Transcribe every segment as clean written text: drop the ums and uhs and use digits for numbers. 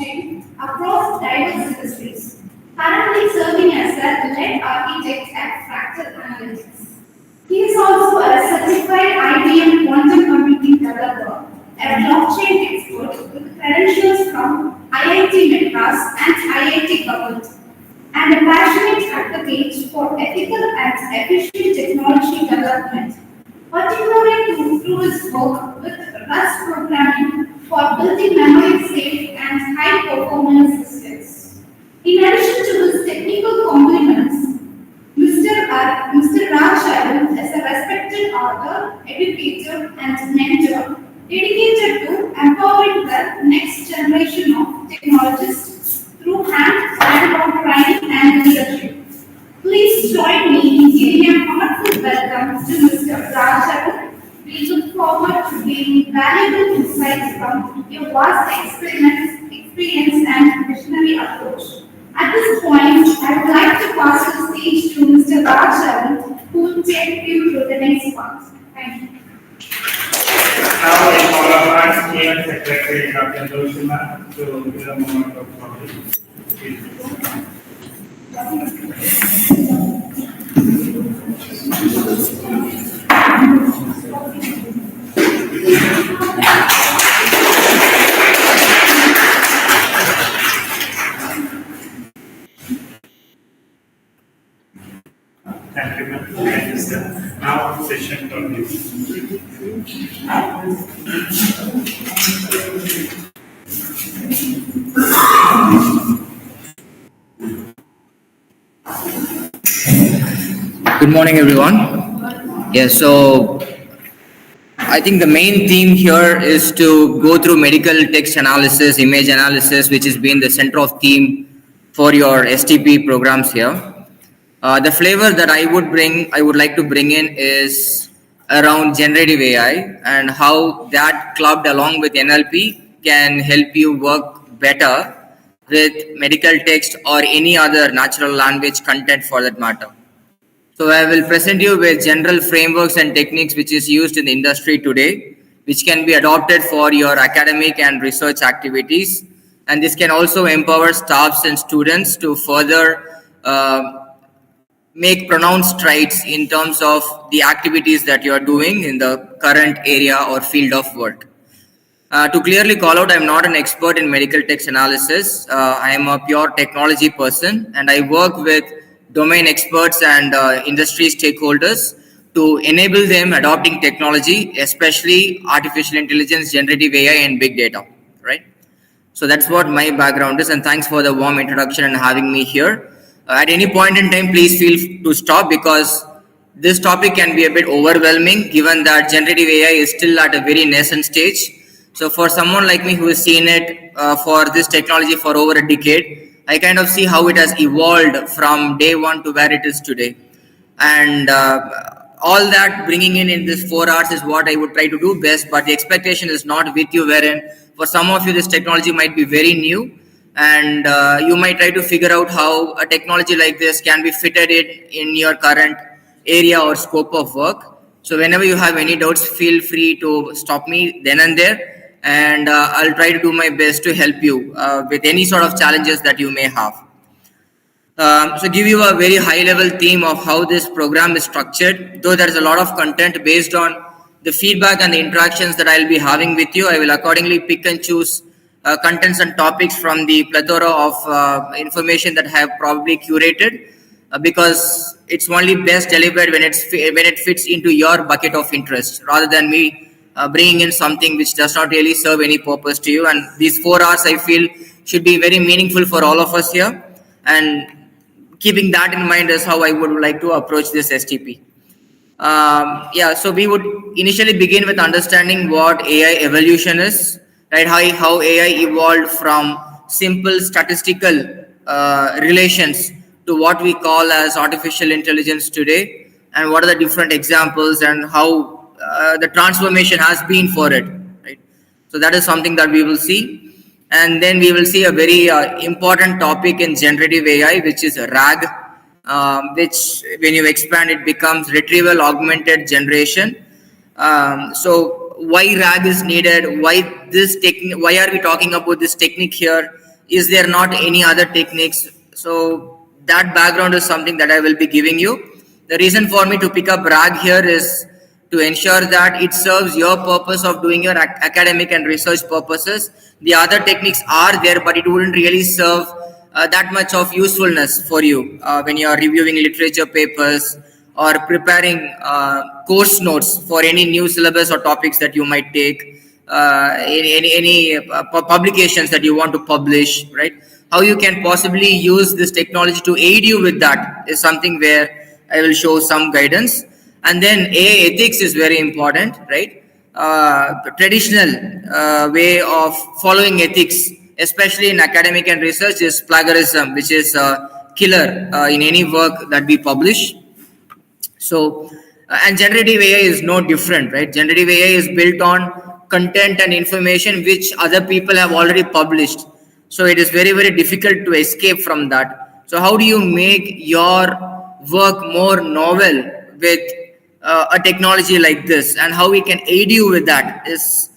blockchain across diverse industries, currently serving as a lead architect at Fractal Analytics. He is also a certified IBM quantum computing developer, a blockchain expert with credentials from IIT Madras and IIT Kabul, and a passionate advocate for ethical and efficient technology development, particularly through his work with Rust programming for building memory-safe and high-performance systems. In addition to his technical compliments, Mr. Raj Arun is a respected author, educator, and mentor dedicated to empowering the next generation of technologists through hands-on training and leadership. Please join me in giving a heartfelt welcome to Mr. Raj Arun. We look forward to gaining valuable insights from your vast experience and visionary approach. At this point, I would like to pass the stage to Mr. Raj Arun, who will take you through the next part. Thank you. Now we call upon Senior Secretary Dr. Joshima to give a moment of silence. Thank you, ma'am. Thank you, sir. Now session continues. Good morning, everyone. Yeah, so I think the main theme here is to go through medical text analysis, image analysis, which has been the center of theme for your Sttp programs here. The flavor that I would like to bring in is around generative AI and how that clubbed along with NLP can help you work better with medical text or any other natural language content for that matter. So I will present you with general frameworks and techniques which is used in the industry today, which can be adopted for your academic and research activities. And this can also empower staffs and students to further make pronounced strides in terms of the activities that you are doing in the current area or field of work. To clearly call out, I'm not an expert in medical text analysis. I am a pure technology person, and I work with domain experts and industry stakeholders to enable them adopting technology, especially artificial intelligence, generative AI, and big data, right? So that's what my background is, and thanks for the warm introduction and having me here. At any point in time, please feel to stop because this topic can be a bit overwhelming given that generative AI is still at a very nascent stage. So for someone like me who has seen it for this technology for over a decade, I kind of see how it has evolved from day one to where it is today. And all that bringing in this 4 hours is what I would try to do best, but the expectation is not with you, wherein for some of you this technology might be very new, and you might try to figure out how a technology like this can be fitted in your current area or scope of work. So whenever you have any doubts, feel free to stop me then and there, and I'll try to do my best to help you with any sort of challenges that you may have. So give you a very high level theme of how this program is structured. Though there is a lot of content based on the feedback and the interactions that I'll be having with you, I will accordingly pick and choose contents and topics from the plethora of information that I have probably curated because it's only best delivered when it fits into your bucket of interest rather than me bringing in something which does not really serve any purpose to you. And these 4 hours I feel should be very meaningful for all of us here, and keeping that in mind is how I would like to approach this Sttp. So we would initially begin with understanding what AI evolution is, right? How AI evolved from simple statistical relations to what we call as artificial intelligence today, and what are the different examples and how the transformation has been for it, right? So that is something that we will see. And then we will see a very important topic in generative AI, which is RAG, which when you expand it becomes retrieval augmented generation. So why RAG is needed, why are we talking about this technique here, Is there not any other techniques? So that background is something that I will be giving you. The reason for me to pick up RAG here is to ensure that it serves your purpose of doing your academic and research purposes. The other techniques are there, but it wouldn't really serve that much of usefulness for you when you are reviewing literature papers or preparing course notes for any new syllabus or topics that you might take, any publications that you want to publish, right? How you can possibly use this technology to aid you with that is something where I will show some guidance. And then AI ethics is very important, right? The traditional way of following ethics, especially in academic and research, is plagiarism, which is a killer in any work that we publish. So, and generative AI is no different, right? Generative AI is built on content and information which other people have already published. So it is very, very difficult to escape from that. So how do you make your work more novel with a technology like this, and how we can aid you with that is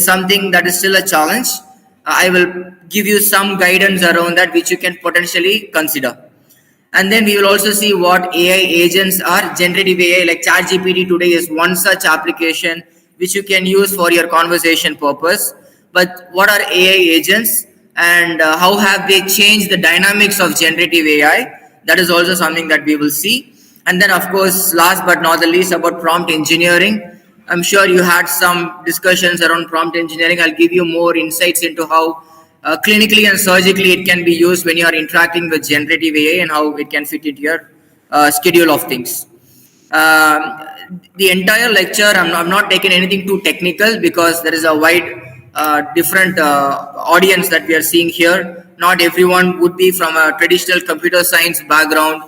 something that is still a challenge. I will give you some guidance around that which you can potentially consider. And then we will also see what AI agents are. Generative AI like ChatGPT today is one such application which you can use for your conversation purpose. But what are AI agents, and how have they changed the dynamics of generative AI? That is also something that we will see. And then, of course, last but not the least, about prompt engineering. I'm sure you had some discussions around prompt engineering. I'll give you more insights into how clinically and surgically it can be used when you are interacting with generative AI and how it can fit into your schedule of things. The entire lecture, I'm not taking anything too technical because there is a wide different audience that we are seeing here. Not everyone would be from a traditional computer science background.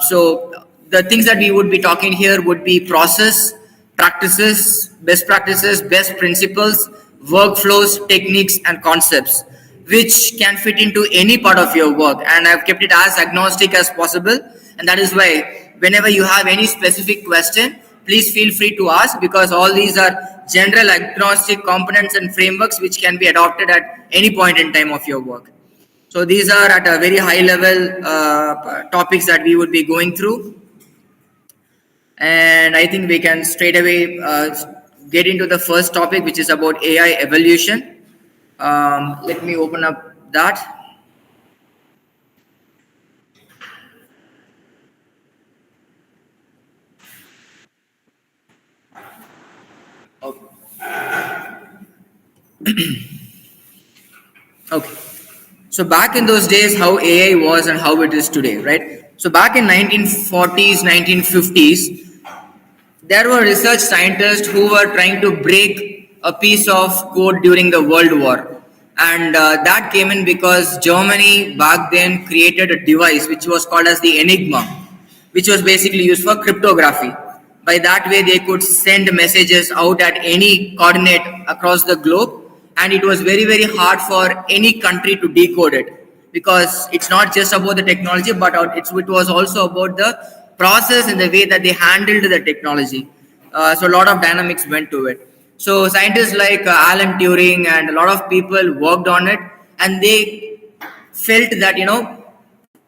So the things that we would be talking here would be process, practices, best principles, workflows, techniques, and concepts, which can fit into any part of your work. And I've kept it as agnostic as possible. And that is why whenever you have any specific question, please feel free to ask, because all these are general agnostic components and frameworks which can be adopted at any point in time of your work. So these are at a very high level topics that we would be going through. And I think we can straight away get into the first topic, which is about AI evolution. Let me open up that. Okay. So back in those days, how AI was and how it is today, right? So back in 1940s, 1950s, there were research scientists who were trying to break a piece of code during the World War. And that came in because Germany back then created a device which was called as the Enigma, which was basically used for cryptography. By that way, they could send messages out at any coordinate across the globe. And it was very, very hard for any country to decode it, because it's not just about the technology, but it was also about the process and the way that they handled the technology. So a lot of dynamics went to it. So scientists like Alan Turing and a lot of people worked on it, and they felt that,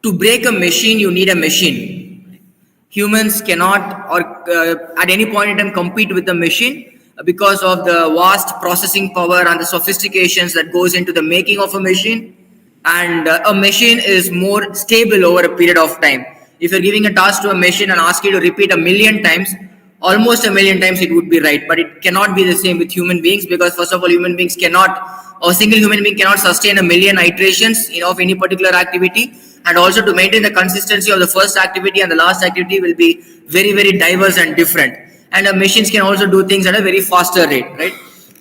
to break a machine, you need a machine. Humans cannot, or at any point in time, compete with the machine because of the vast processing power and the sophistications that goes into the making of a machine. And a machine is more stable over a period of time. If you're giving a task to a machine and ask you to repeat a million times, almost a million times it would be right. But it cannot be the same with human beings, because first of all, human beings cannot, or a single human being cannot sustain a million iterations of any particular activity. And also, to maintain the consistency of the first activity and the last activity will be very, very diverse and different. And machines can also do things at a very faster rate, right?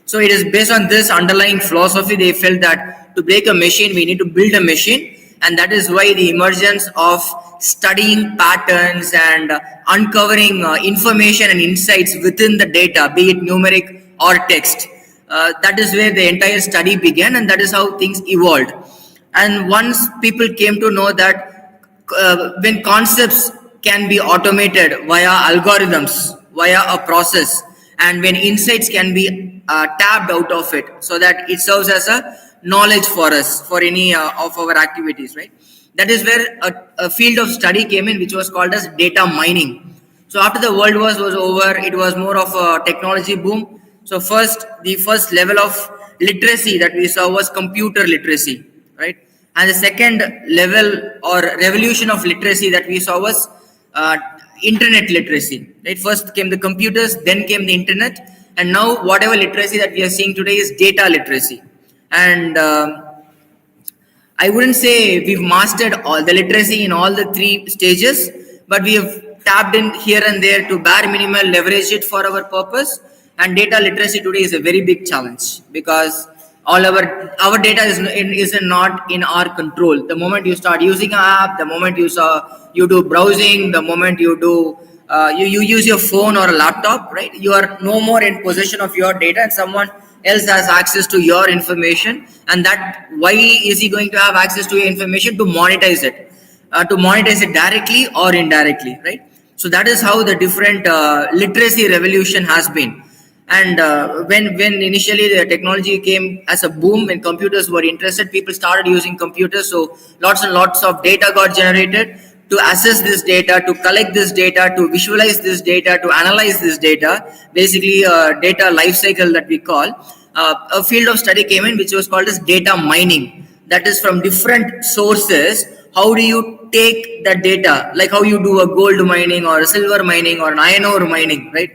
So it is based on this underlying philosophy. They felt that to break a machine, we need to build a machine. And that is why the emergence of studying patterns and uncovering information and insights within the data, be it numeric or text, that is where the entire study began, and that is how things evolved. And once people came to know that when concepts can be automated via algorithms, via a process, and when insights can be tapped out of it, so that it serves as a knowledge for us for any of our activities, right? That is where a field of study came in, which was called as data mining. So after the world war was over, it was more of a technology boom. So the first level of literacy that we saw was computer literacy, right? And the second level or revolution of literacy that we saw was internet literacy, right? First came the computers, then came the internet, and now whatever literacy that we are seeing today is data literacy. And I wouldn't say we've mastered all the literacy in all the three stages, but we have tapped in here and there to bare minimal leverage it for our purpose. And data literacy today is a very big challenge, because all our data is not in our control. The moment you start using an app, the moment you do browsing, the moment you do you use your phone or a laptop, right? You are no more in possession of your data, and someone else has access to your information. And that, why is he going to have access to your information? To monetize it directly or indirectly, right? So that is how the different literacy revolution has been. And when initially the technology came as a boom, when computers were interested, people started using computers. So lots and lots of data got generated. To assess this data, to collect this data, to visualize this data, to analyze this data, basically a data life cycle that we call, a field of study came in, which was called as data mining. That is, from different sources, how do you take that data, like how you do a gold mining or a silver mining or an iron ore mining, right?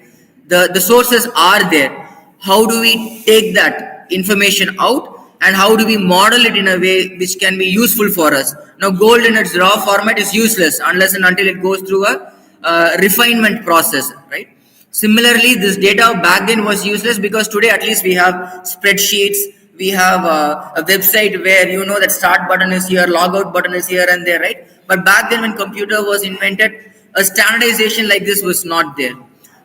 The sources are there. How do we take that information out, and how do we model it in a way which can be useful for us? Now, gold in its raw format is useless unless and until it goes through a refinement process, right? Similarly, this data back then was useless, because today at least we have spreadsheets, we have a website where you know that start button is here, logout button is here and there, right? But back then, when computer was invented, a standardization like this was not there.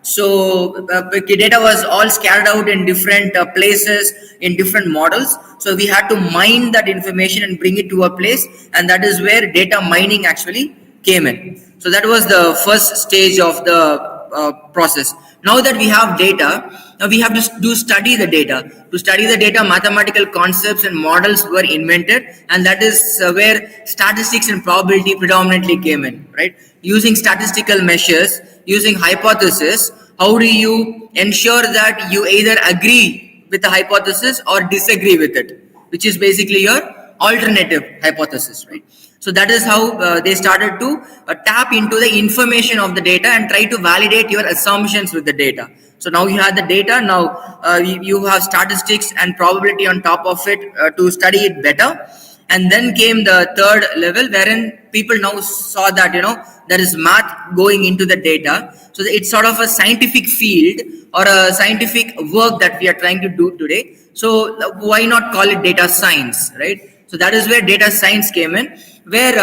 So data was all scattered out in different places, in different models. So we had to mine that information and bring it to a place, and that is where data mining actually came in. So that was the first stage of the process. Now that we have data, now we have to study the data. To study the data, mathematical concepts and models were invented, and that is where statistics and probability predominantly came in, right? Using statistical measures, using hypothesis, how do you ensure that you either agree with the hypothesis or disagree with it, which is basically your alternative hypothesis, right? So that is how they started to tap into the information of the data and try to validate your assumptions with the data. So now you have the data, now you have statistics and probability on top of it to study it better. And then came the third level, wherein people now saw that, there is math going into the data. So it's sort of a scientific field or a scientific work that we are trying to do today. So why not call it data science, right? So that is where data science came in, where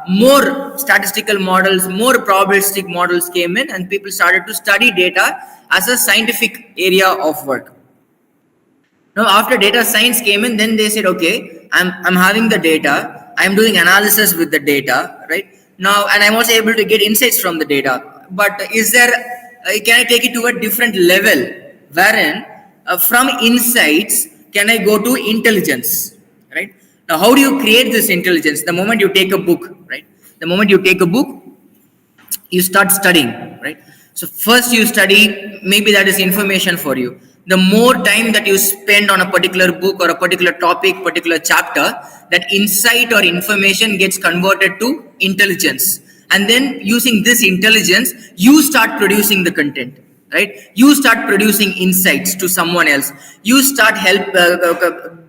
more statistical models, more probabilistic models came in, and people started to study data as a scientific area of work. Now, after data science came in, then they said, okay, I'm having the data, I'm doing analysis with the data, right? Now, and I'm also able to get insights from the data. But can I take it to a different level, wherein from insights, can I go to intelligence, right? Now, how do you create this intelligence? The moment you take a book, right? The moment you take a book, you start studying, right? So first you study, maybe that is information for you. The more time that you spend on a particular book or a particular topic, particular chapter, that insight or information gets converted to intelligence. And then using this intelligence, you start producing the content, right? You start producing insights to someone else. You start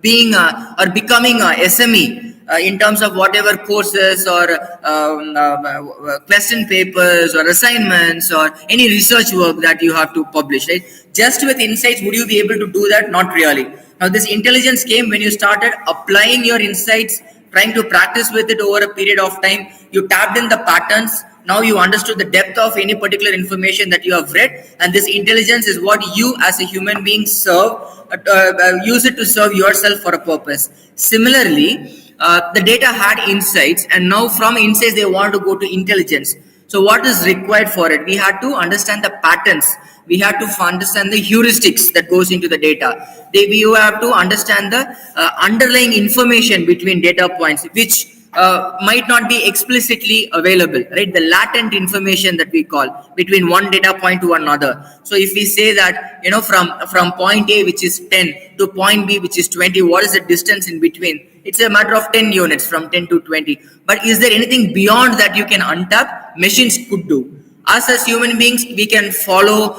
being or becoming a SME in terms of whatever courses or question papers or assignments or any research work that you have to publish, right? Just with insights, would you be able to do that? Not really. Now, this intelligence came when you started applying your insights, trying to practice with it over a period of time. You tapped in the patterns. Now you understood the depth of any particular information that you have read, and this intelligence is what you as a human being use it to serve yourself for a purpose. Similarly, the data had insights, and now from insights they want to go to intelligence. So what is required for it? We had to understand the patterns. We have to understand the heuristics that goes into the data. We have to understand the underlying information between data points, which might not be explicitly available, right? The latent information that we call between one data point to another. So if we say that, from point A, which is 10, to point B, which is 20, what is the distance in between? It's a matter of 10 units, from 10 to 20. But is there anything beyond that you can untap? Machines could do. Us as human beings, we can follow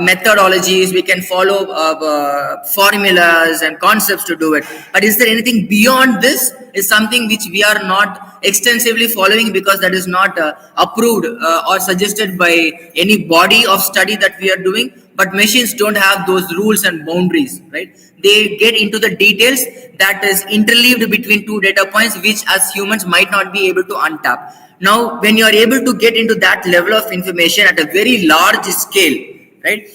methodologies, we can follow formulas and concepts to do it. But is there anything beyond this? Is something which we are not extensively following, because that is not approved or suggested by any body of study that we are doing. But machines don't have those rules and boundaries, right? They get into the details that is interleaved between two data points, which as humans might not be able to untap. Now, when you are able to get into that level of information at a very large scale, right?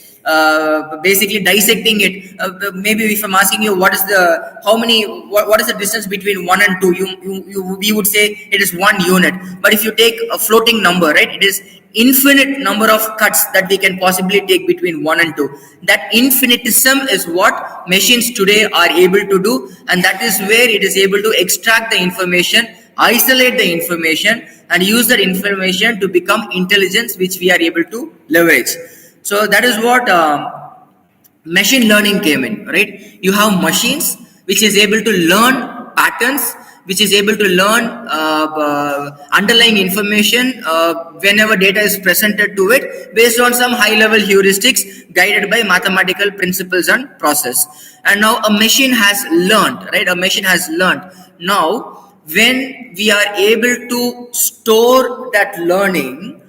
Basically dissecting it. Maybe if I'm asking you what is the distance between 1 and 2, we would say it is 1 unit. But if you take a floating number, right, it is infinite number of cuts that we can possibly take between 1 and 2. That infinitism is what machines today are able to do, and that is where it is able to extract the information, isolate the information, and use that information to become intelligence, which we are able to leverage. So that is what machine learning came in, right? You have machines which is able to learn patterns, which is able to learn underlying information whenever data is presented to it, based on some high level heuristics guided by mathematical principles and process. And now a machine has learned, right? A machine has learned. Now, when we are able to store that learning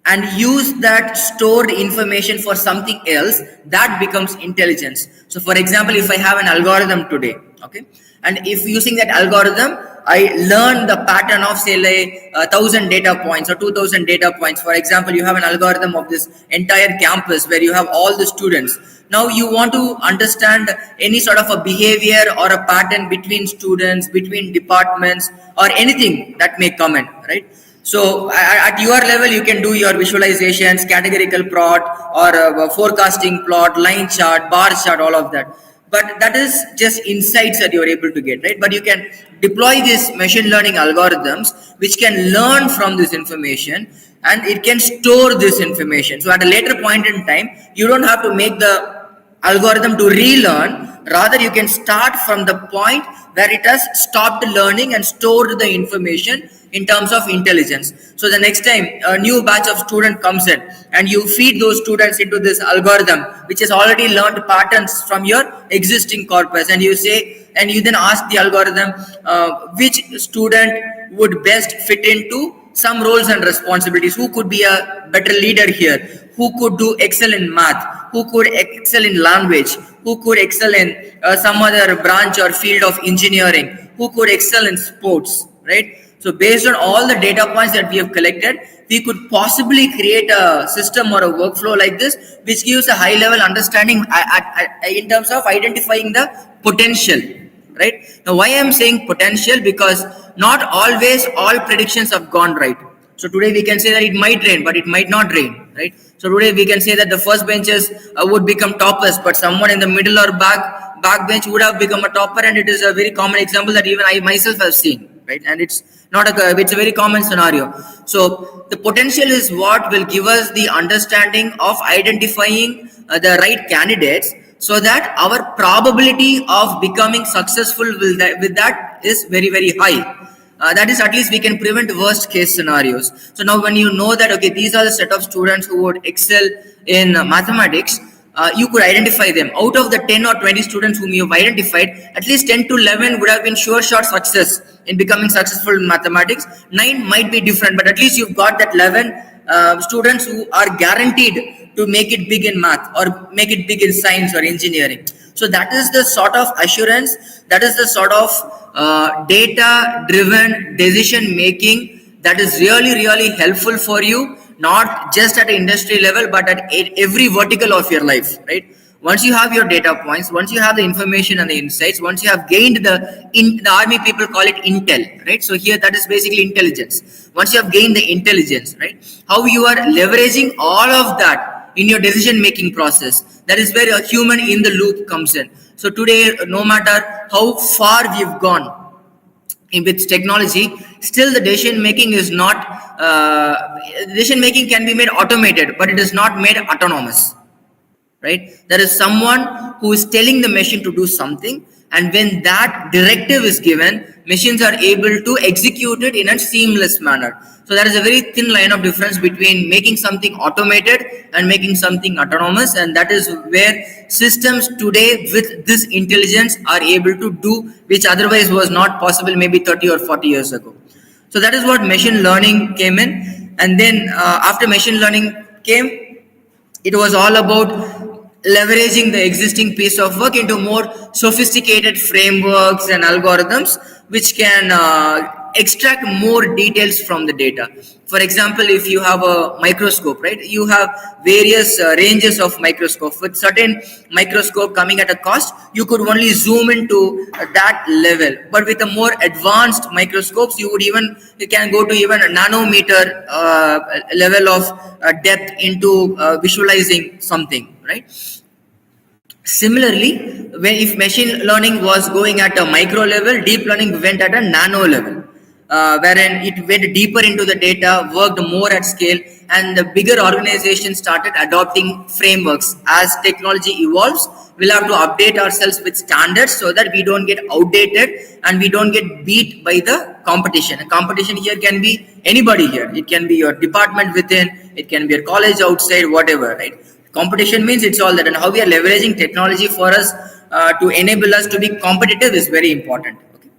and use that stored information for something else, that becomes intelligence. So for example, if I have an algorithm today, okay, and if using that algorithm, I learn the pattern of, say, like 1,000 data points or 2,000 data points. For example, you have an algorithm of this entire campus where you have all the students. Now you want to understand any sort of a behavior or a pattern between students, between departments, or anything that may come in, right? So at your level, you can do your visualizations, categorical plot, or a forecasting plot, line chart, bar chart, all of that. But that is just insights that you're able to get, right? But you can deploy these machine learning algorithms which can learn from this information, and it can store this information. So at a later point in time, you don't have to make the algorithm to relearn. Rather, you can start from the point where it has stopped learning and stored the information in terms of intelligence. So the next time a new batch of student comes in and you feed those students into this algorithm, which has already learned patterns from your existing corpus, and you then ask the algorithm which student would best fit into some roles and responsibilities, who could be a better leader here, who could do excel in math, who could excel in language, who could excel in some other branch or field of engineering, who could excel in sports, right? So based on all the data points that we have collected, we could possibly create a system or a workflow like this, which gives a high level understanding in terms of identifying the potential, right? Now, why I am saying potential? Because not always all predictions have gone right. So today we can say that it might rain, but it might not rain, right? So today we can say that the first benches would become toppers, but someone in the middle or back bench would have become a topper, and it is a very common example that even I myself have seen, right? And it's a very common scenario. So the potential is what will give us the understanding of identifying the right candidates, so that our probability of becoming successful with that is very, very high. That is, at least we can prevent worst case scenarios. So now when you know that, okay, these are the set of students who would excel in mathematics, you could identify them. Out of the 10 or 20 students whom you have identified, at least 10 to 11 would have been sure shot success in becoming successful in mathematics. 9 might be different, but at least you've got that 11 students who are guaranteed to make it big in math or make it big in science or engineering. So that is the sort of assurance, that is the sort of data driven decision making that is really, really helpful for you, not just at an industry level, but at every vertical of your life, right? Once you have your data points, once you have the information and the insights, once you have gained the army people call it intel, right? So here that is basically intelligence. Once you have gained the intelligence, right? How you are leveraging all of that in your decision making process, that is where a human in the loop comes in. So today, no matter how far we've gone with technology, still the decision making is not, decision making can be made automated, but it is not made autonomous, right? There is someone who is telling the machine to do something, and when that directive is given, machines are able to execute it in a seamless manner. So there is a very thin line of difference between making something automated and making something autonomous, and that is where systems today with this intelligence are able to do, which otherwise was not possible maybe 30 or 40 years ago. So that is what machine learning came in. And then after machine learning came, it was all about leveraging the existing piece of work into more sophisticated frameworks and algorithms which can extract more details from the data. For example, if you have a microscope, right, you have various ranges of microscope. With certain microscope coming at a cost, you could only zoom into that level. But with a more advanced microscopes, you can go to even a nanometer level of depth into visualizing something, right? Similarly, if machine learning was going at a micro level, deep learning went at a nano level, wherein it went deeper into the data, worked more at scale, and the bigger organizations started adopting frameworks. As technology evolves, we'll have to update ourselves with standards so that we don't get outdated and we don't get beat by the competition. And competition here can be anybody here. It can be your department within, it can be your college outside, whatever, right? Competition means it's all that, and how we are leveraging technology for us to enable us to be competitive is very important. Okay.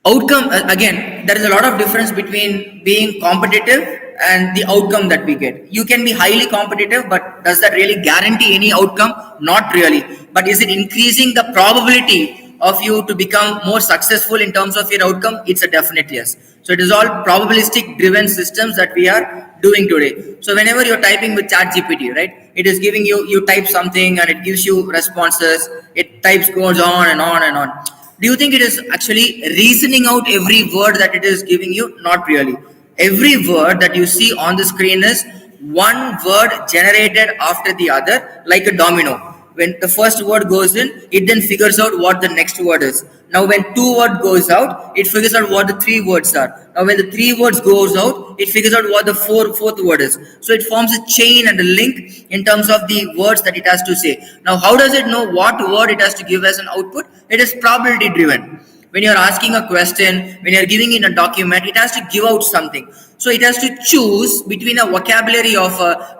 Outcome, again, there is a lot of difference between being competitive and the outcome that we get. You can be highly competitive, but does that really guarantee any outcome? Not really. But is it increasing the probability of you to become more successful in terms of your outcome? It's a definite yes. So it is all probabilistic driven systems that we are doing today. So whenever you're typing with ChatGPT, right, it is giving you type something and it gives you responses. It types, goes on and on and on. Do you think it is actually reasoning out every word that it is giving you? Not really. Every word that you see on the screen is one word generated after the other, like a domino. When the first word goes in, it then figures out what the next word is. Now when two words goes out, it figures out what the three words are. Now when the three words goes out, it figures out what the fourth word is. So it forms a chain and a link in terms of the words that it has to say. Now how does it know what word it has to give as an output? It is probability driven. When you're asking a question, when you're giving in a document, it has to give out something. So it has to choose between a vocabulary of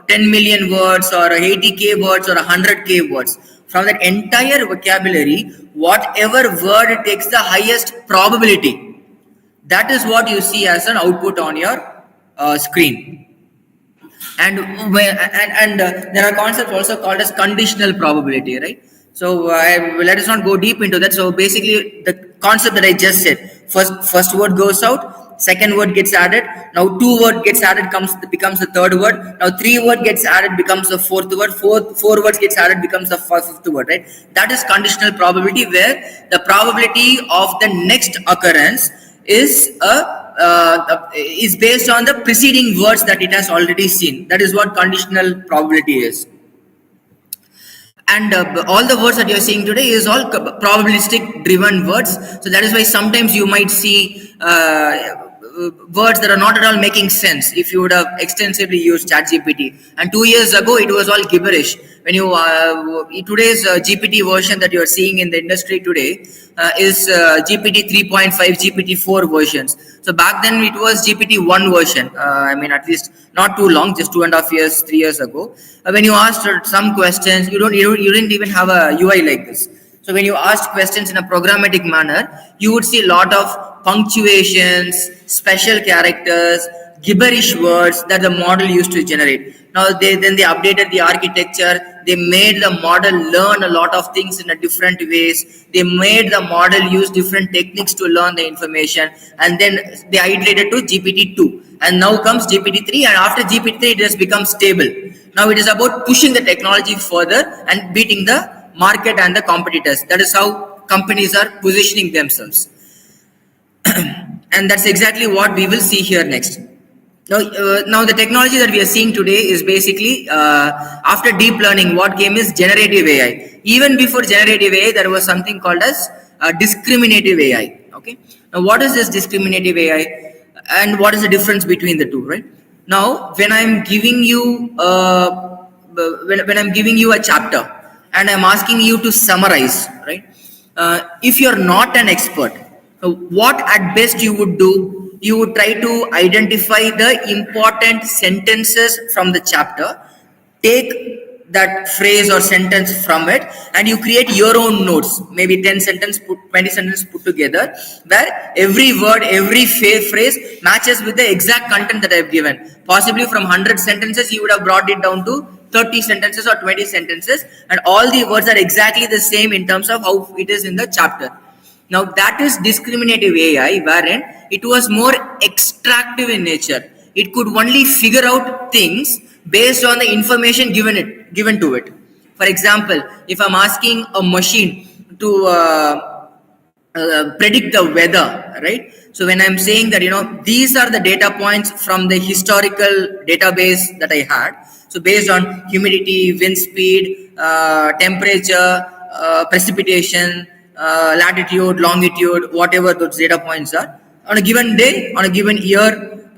10 million words or 80k words or 100k words. From that entire vocabulary, whatever word takes the highest probability, that is what you see as an output on your screen. And there are concepts also called as conditional probability, right? So let us not go deep into that. So basically, the concept that I just said: first word goes out, second word gets added. Now two word gets added, becomes the third word. Now three word gets added, becomes the fourth word. Four words gets added, becomes the fifth word. Right? That is conditional probability, where the probability of the next occurrence is based on the preceding words that it has already seen. That is what conditional probability is. And all the words that you're seeing today is all probabilistic driven words. So that is why sometimes you might see words that are not at all making sense if you would have extensively used ChatGPT. And 2 years ago, it was all gibberish. When you today's GPT version that you are seeing in the industry today is GPT 3.5, GPT 4 versions. So back then it was GPT 1 version. I mean, at least not too long, just 2.5 years, 3 years ago. When you asked some questions, you didn't even have a UI like this. So when you asked questions in a programmatic manner, you would see a lot of punctuations, special characters, gibberish words that the model used to generate. Now they updated the architecture, They made the model learn a lot of things in a different ways. They made the model use different techniques to learn the information, and then they iterated to GPT-2. And now comes GPT-3, and after GPT-3 it has become stable. Now it is about pushing the technology further and beating the market and the competitors. That is how companies are positioning themselves. And that's exactly what we will see here next. Now the technology that we are seeing today is basically after deep learning, what came is generative AI. Even before generative AI, there was something called as discriminative AI. Okay. Now what is this discriminative AI, and what is the difference between the two? Right. Now when I'm giving you when I'm giving you a chapter and I'm asking you to summarize, right? If you're not an expert, what at best you would do, you would try to identify the important sentences from the chapter, take that phrase or sentence from it, and you create your own notes, maybe 10 sentence, 20 sentences put together, where every word, every phrase matches with the exact content that I've given. Possibly from 100 sentences, you would have brought it down to 30 sentences or 20 sentences, and all the words are exactly the same in terms of how it is in the chapter. Now that is discriminative AI, wherein it was more extractive in nature. It could only figure out things based on the information given to it. For example, if I'm asking a machine to predict the weather, right? So when I'm saying that, these are the data points from the historical database that I had. So based on humidity, wind speed, temperature, precipitation, latitude, longitude, whatever those data points are, on a given day, on a given year,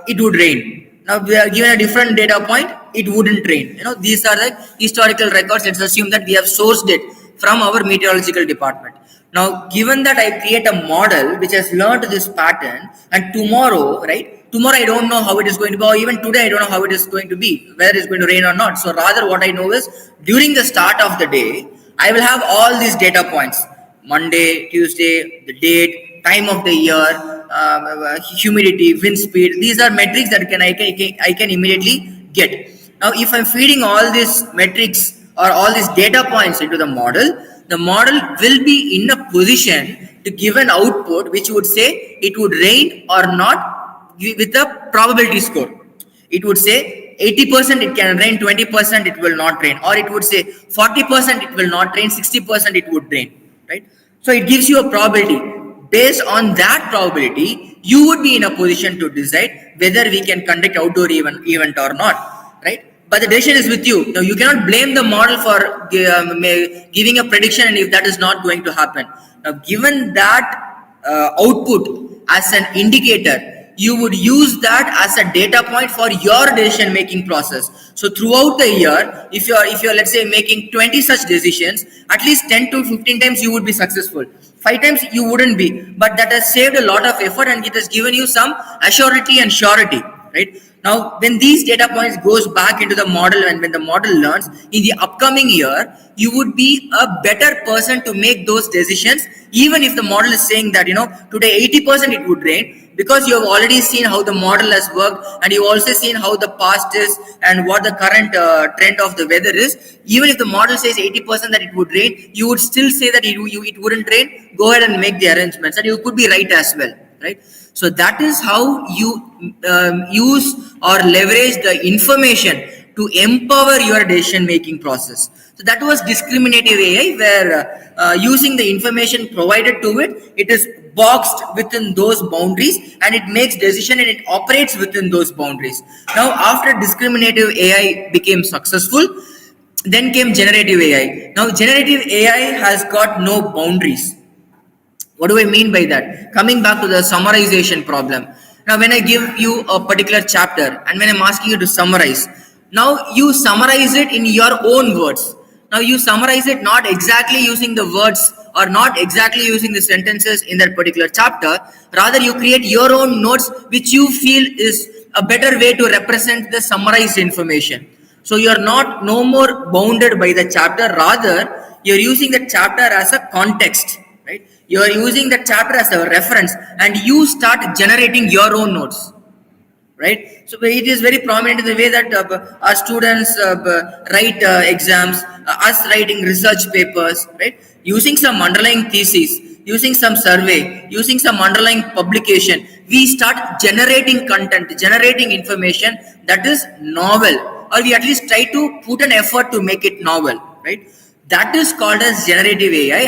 it would rain. Now we are given a different data point, it wouldn't rain. These are the historical records. Let's assume that we have sourced it from our meteorological department. Now, given that I create a model which has learned this pattern, and tomorrow, right? Tomorrow I don't know how it is going to be, or even today I don't know how it is going to be, whether it's going to rain or not. So rather what I know is, during the start of the day, I will have all these data points: Monday, Tuesday, the date, time of the year, humidity, wind speed. These are metrics that I can immediately get. Now, if I'm feeding all these metrics or all these data points into the model will be in a position to give an output which would say it would rain or not with a probability score. It would say 80% it can rain, 20% it will not rain, or it would say 40% it will not rain, 60% it would rain, right? So it gives you a probability. Based on that probability, you would be in a position to decide whether we can conduct outdoor event or not, right? But the decision is with you. Now, you cannot blame the model for giving a prediction and if that is not going to happen. Now, given that output as an indicator, you would use that as a data point for your decision making process. So throughout the year, if you're let's say making 20 such decisions, at least 10 to 15 times you would be successful. 5 times you wouldn't be, but that has saved a lot of effort and it has given you some assurity and surety, right? Now, when these data points goes back into the model and when the model learns, in the upcoming year, you would be a better person to make those decisions, even if the model is saying that, today 80% it would rain, because you have already seen how the model has worked and you've also seen how the past is and what the current trend of the weather is. Even if the model says 80% that it would rain, you would still say that it wouldn't rain. Go ahead and make the arrangements, and you could be right as well, right? So that is how you use or leverage the information to empower your decision making process. So that was discriminative AI, where using the information provided to it, it is boxed within those boundaries and it makes decision and it operates within those boundaries. Now, after discriminative AI became successful, then came generative AI. Now, generative AI has got no boundaries. What do I mean by that? Coming back to the summarization problem. Now, when I give you a particular chapter and when I'm asking you to summarize, now you summarize it in your own words. Now you summarize it not exactly using the words or not exactly using the sentences in that particular chapter. Rather, you create your own notes which you feel is a better way to represent the summarized information. So you're no more bounded by the chapter. Rather, you're using the chapter as a context, right? You're using the chapter as a reference and you start generating your own notes. right? So it is very prominent in the way that our students write exams, us writing research papers, right? Using some underlying thesis, using some survey, using some underlying publication, we start generating content, generating information that is novel, or we at least try to put an effort to make it novel, right? That is called as generative AI,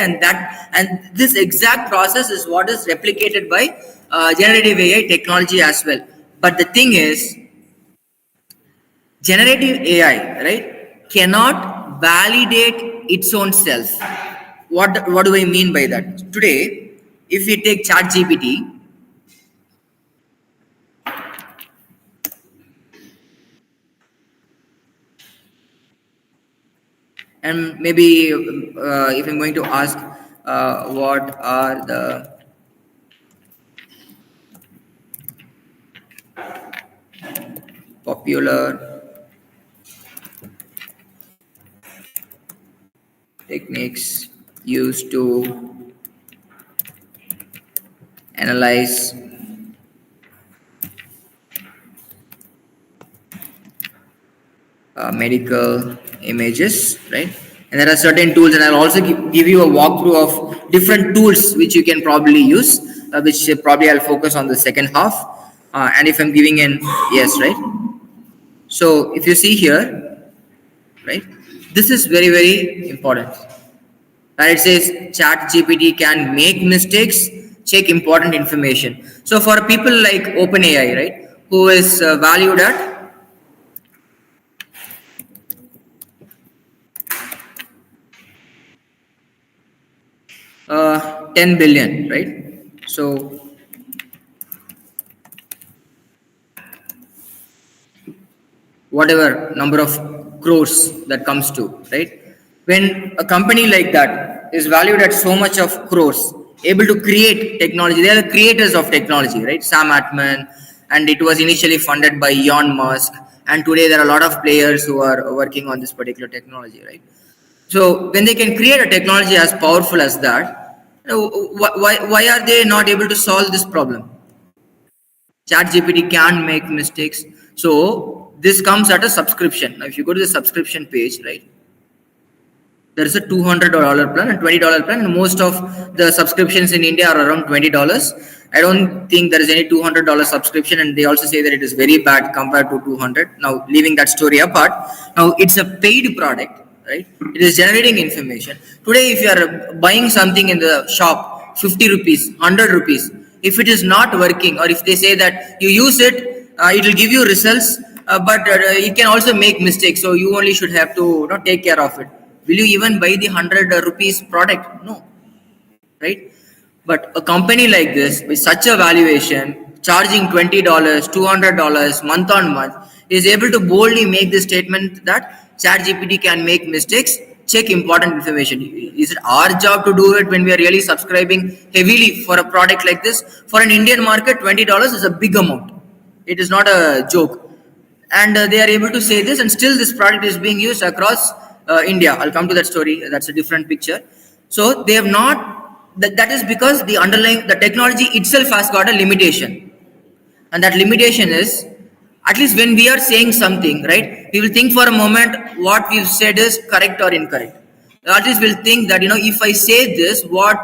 and this exact process is what is replicated by generative AI technology as well. But the thing is, generative AI, right, cannot validate its own self. What do I mean by that? Today, if we take ChatGPT, and maybe if I'm going to ask what are the popular techniques used to analyze medical images, right? And there are certain tools, and I'll also give you a walkthrough of different tools which you can probably use, which probably I'll focus on the second half. And if I'm giving an yes, right? So if you see here, right, this is very, very important. Right? It says ChatGPT can make mistakes, check important information. So for people like OpenAI, right, who is valued at 10 billion, right? So whatever number of crores that comes to, right? When a company like that is valued at so much of crores, able to create technology, they are the creators of technology, right? Sam Altman, and it was initially funded by Elon Musk, and today there are a lot of players who are working on this particular technology, right? So when they can create a technology as powerful as that, why are they not able to solve this problem? ChatGPT can make mistakes. So this comes at a subscription. Now, if you go to the subscription page, right, there is a $200 plan and $20 plan, and most of the subscriptions in India are around $20. I don't think there is any $200 subscription, and they also say that it is very bad compared to 200. Now, leaving that story apart, now it's a paid product, right? It is generating information. Today, if you are buying something in the shop, 50 rupees, 100 rupees, if it is not working, or if they say that you use it, it will give you results, but it can also make mistakes. So you only should have to take care of it. Will you even buy the 100 rupees product? No, right? But a company like this, with such a valuation, charging $20, $200 month on month, is able to boldly make the statement that ChatGPT can make mistakes, check important information. Is it our job to do it when we are really subscribing heavily for a product like this? For an Indian market, $20 is a big amount. It is not a joke. And they are able to say this, and still this product is being used across India. I'll come to that story. That's a different picture. So they have not, that is because the technology itself has got a limitation. And that limitation is, at least when we are saying something, right, we will think for a moment what we've said is correct or incorrect. At least we'll think that, if I say this, what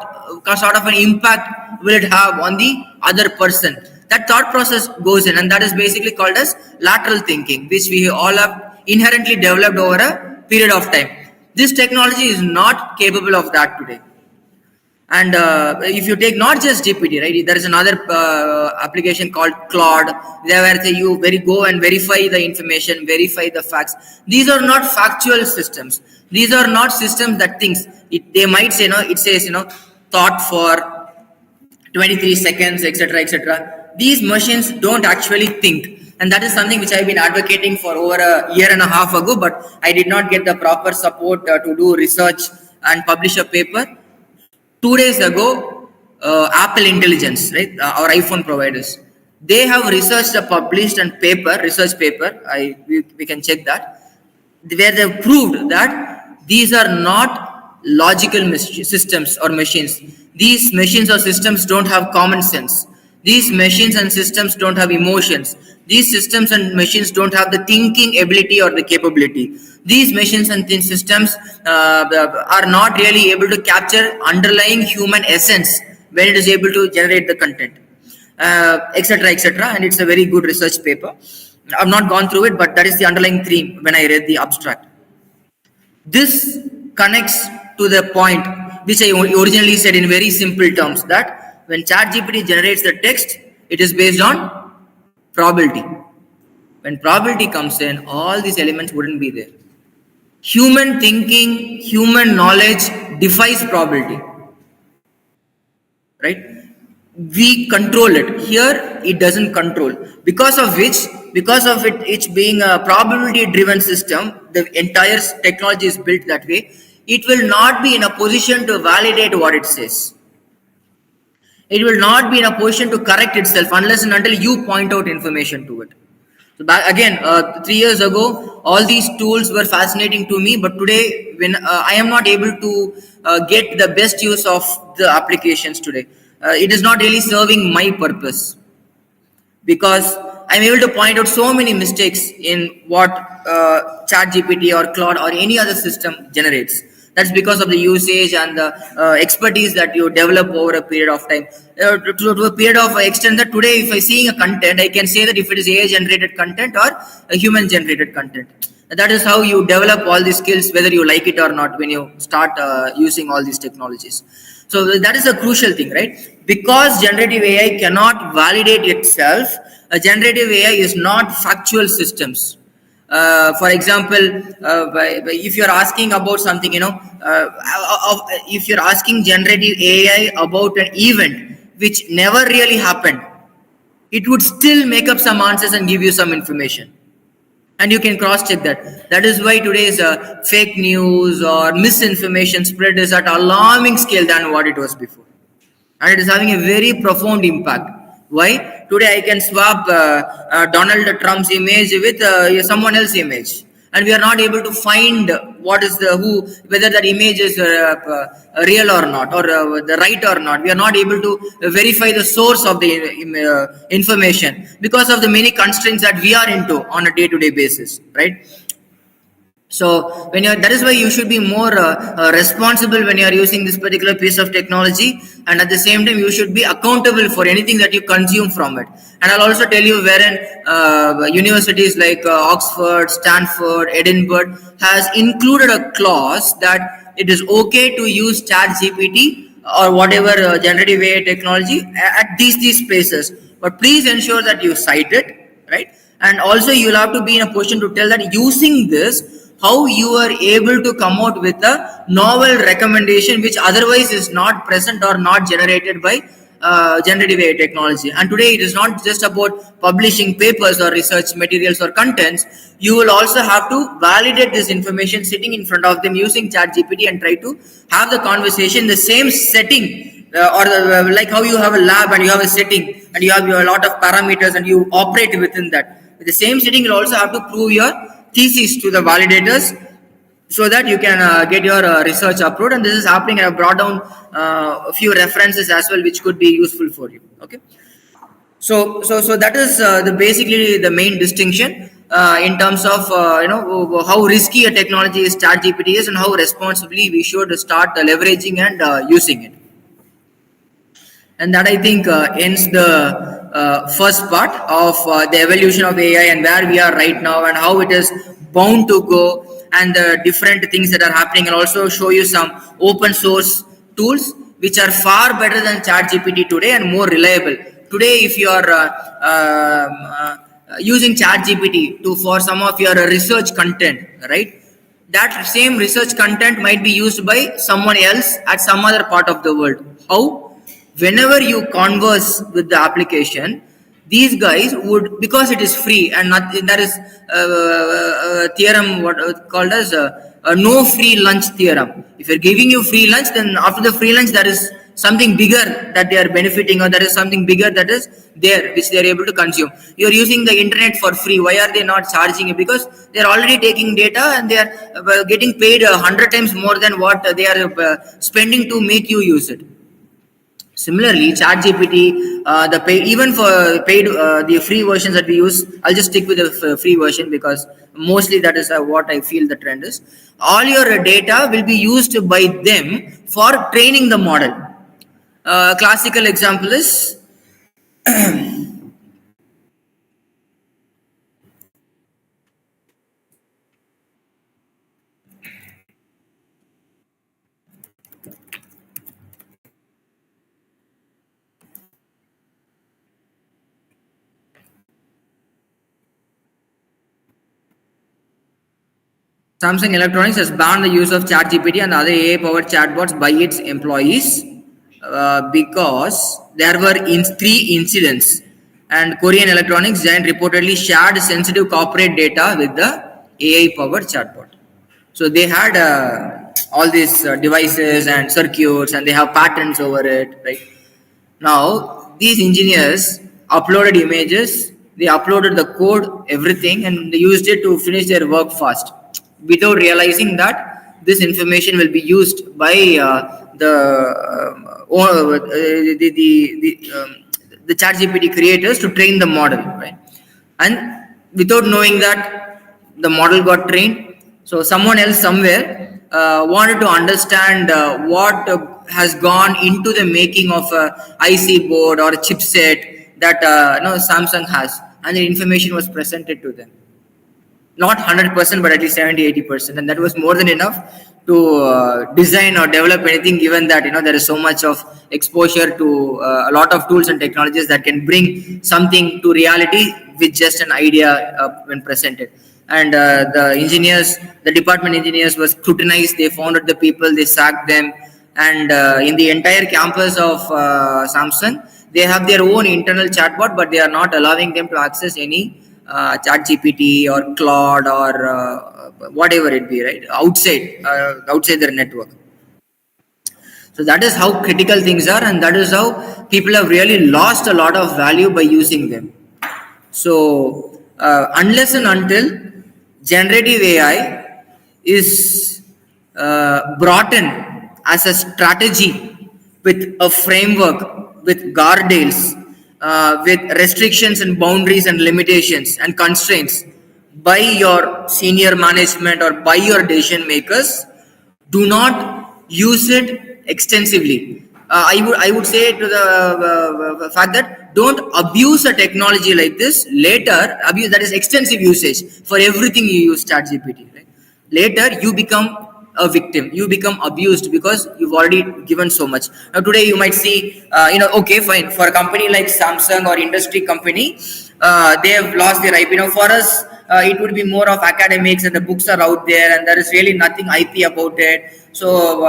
sort of an impact will it have on the other person? That thought process goes in, and that is basically called as lateral thinking, which we all have inherently developed over a period of time. This technology is not capable of that today. And if you take not just GPT, right, there is another application called Claude, where you go and verify the information, verify the facts. These are not factual systems. These are not systems that thinks. They might say, it says, thought for 23 seconds, etc., etc. These machines don't actually think. And that is something which I've been advocating for over a year and a half ago, but I did not get the proper support to do research and publish a paper. 2 days ago, Apple Intelligence, right, our iPhone providers, they have researched a published and research paper, we can check that, where they have proved that these are not logical systems or machines. These machines or systems don't have common sense. These machines and systems don't have emotions. These systems and machines don't have the thinking ability or the capability. These machines and systems are not really able to capture underlying human essence when it is able to generate the content, etc., etc. And it's a very good research paper. I've not gone through it, but that is the underlying theme when I read the abstract. This connects to the point which I originally said in very simple terms, that when ChatGPT generates the text, it is based on probability. When probability comes in, all these elements wouldn't be there. Human thinking, human knowledge defies probability, right? We control it. Here, it doesn't control. Because of it being a probability driven system, the entire technology is built that way. It will not be in a position to validate what it says. It will not be in a position to correct itself unless and until you point out information to it. So back again, 3 years ago, all these tools were fascinating to me, but today, when I am not able to get the best use of the applications today, it is not really serving my purpose, because I'm able to point out so many mistakes in what ChatGPT or Claude or any other system generates. That's because of the usage and the expertise that you develop over a period of time. To a period of extent that today, if I seeing a content, I can say that if it is AI generated content or a human generated content. That is how you develop all these skills, whether you like it or not, when you start using all these technologies. So that is a crucial thing, right? Because generative AI cannot validate itself, a generative AI is not factual systems. For example, if you're asking about something, if you're asking generative AI about an event which never really happened, it would still make up some answers and give you some information. And you can cross check that. That is why today's fake news or misinformation spread is at alarming scale than what it was before. And it is having a very profound impact. Why? Today I can swap Donald Trump's image with someone else's image, and we are not able to find what is whether that image is real or not, or the right or not. We are not able to verify the source of the information because of the many constraints that we are into on a day-to-day basis, right? So that is why you should be more responsible when you are using this particular piece of technology, and at the same time you should be accountable for anything that you consume from it. And I'll also tell you wherein universities like Oxford, Stanford, Edinburgh has included a clause that it is okay to use ChatGPT or whatever generative AI technology at these places, but please ensure that you cite it, right? And also you'll have to be in a position to tell that using this, how you are able to come out with a novel recommendation which otherwise is not present or not generated by generative AI technology. And today it is not just about publishing papers or research materials or contents. You will also have to validate this information sitting in front of them using ChatGPT and try to have the conversation in the same setting, like how you have a lab and you have a setting and you have a lot of parameters and you operate within that. With the same setting, you also have to prove your thesis to the validators so that you can get your research approved. And this is happening. I have brought down a few references as well which could be useful for you. Okay, so that is basically the main distinction in terms of how risky a technology is ChatGPT is, and how responsibly we should start leveraging and using it. And that, I think, ends the first part of the evolution of AI and where we are right now and how it is bound to go, and the different things that are happening, and also show you some open source tools which are far better than ChatGPT today and more reliable. Today, if you are using ChatGPT for some of your research content, right, that same research content might be used by someone else at some other part of the world. How? Whenever you converse with the application, these guys would, because it is free and there is a theorem called as a no free lunch theorem. If you're giving you free lunch, then after the free lunch there is something bigger that they are benefiting, or there is something bigger that is there which they are able to consume. You're using the internet for free. Why are they not charging you? Because they are already taking data and they are getting paid 100 times more than what they are spending to make you use it. Similarly, ChatGPT, the pay, even for paid, the free versions that we use, I'll just stick with the free version because mostly that is what I feel the trend is. All your data will be used by them for training the model. Classical example is Samsung Electronics has banned the use of ChatGPT and other AI-powered chatbots by its employees because there were three incidents, and Korean electronics giant reportedly shared sensitive corporate data with the AI-powered chatbot. So they had all these devices and circuits, and they have patents over it, right? Now, these engineers uploaded images, they uploaded the code, everything, and they used it to finish their work fast without realizing that this information will be used by the ChatGPT creators to train the model, right? And without knowing that the model got trained, so someone else somewhere wanted to understand what has gone into the making of a IC board or a chipset that Samsung has, and the information was presented to them. Not 100%, but at least 70-80%, and that was more than enough to design or develop anything, given that there is so much of exposure to a lot of tools and technologies that can bring something to reality with just an idea when presented. And the department engineers were scrutinized, they found out the people, they sacked them, and in the entire campus of Samsung, they have their own internal chatbot, but they are not allowing them to access any ChatGPT or Claude or whatever it be, right? Outside their network. So that is how critical things are, and that is how people have really lost a lot of value by using them. So unless and until generative AI is brought in as a strategy with a framework, with guardrails, with restrictions and boundaries and limitations and constraints by your senior management or by your decision makers, do not use it extensively. I would say to the fact that don't abuse a technology like this. Later, abuse, that is extensive usage for everything you use ChatGPT. Right? Later, you become a victim, you become abused because you've already given so much. Now today you might see okay, fine, for a company like Samsung or industry company, they have lost their IP. For us, it would be more of academics, and the books are out there and there is really nothing IP about it. So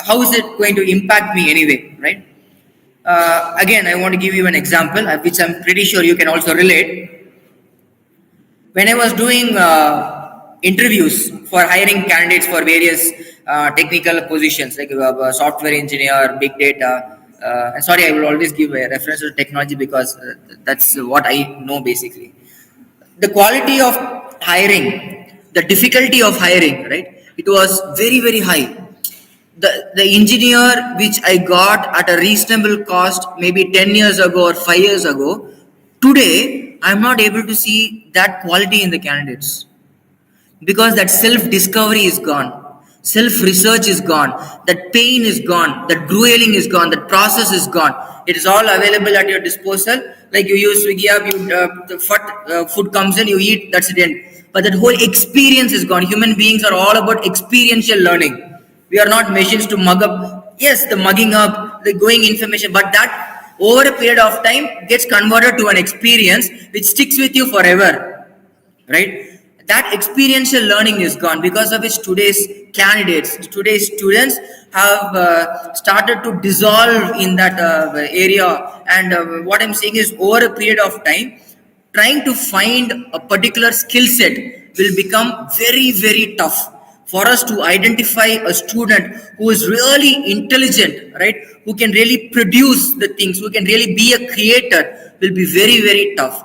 how is it going to impact me anyway, right? Again, I want to give you an example which I'm pretty sure you can also relate. When I was doing interviews for hiring candidates for various technical positions like software engineer, big data. Sorry, I will always give a reference to technology because that's what I know basically. The quality of hiring, the difficulty of hiring, right? It was very, very high. The engineer which I got at a reasonable cost maybe 10 years ago or 5 years ago, today I'm not able to see that quality in the candidates because that self-discovery is gone, self-research is gone, that pain is gone, that grueling is gone, that process is gone. It is all available at your disposal. Like you use Swiggy app, the food comes in, you eat, that's it. But that whole experience is gone. Human beings are all about experiential learning. We are not machines to mug up. Yes, the mugging up, the going information, but that over a period of time gets converted to an experience which sticks with you forever, right? That experiential learning is gone, because of which today's candidates, today's students have started to dissolve in that area. And what I'm saying is, over a period of time, trying to find a particular skill set will become very, very tough. For us to identify a student who is really intelligent, right, who can really produce the things, who can really be a creator, will be very, very tough.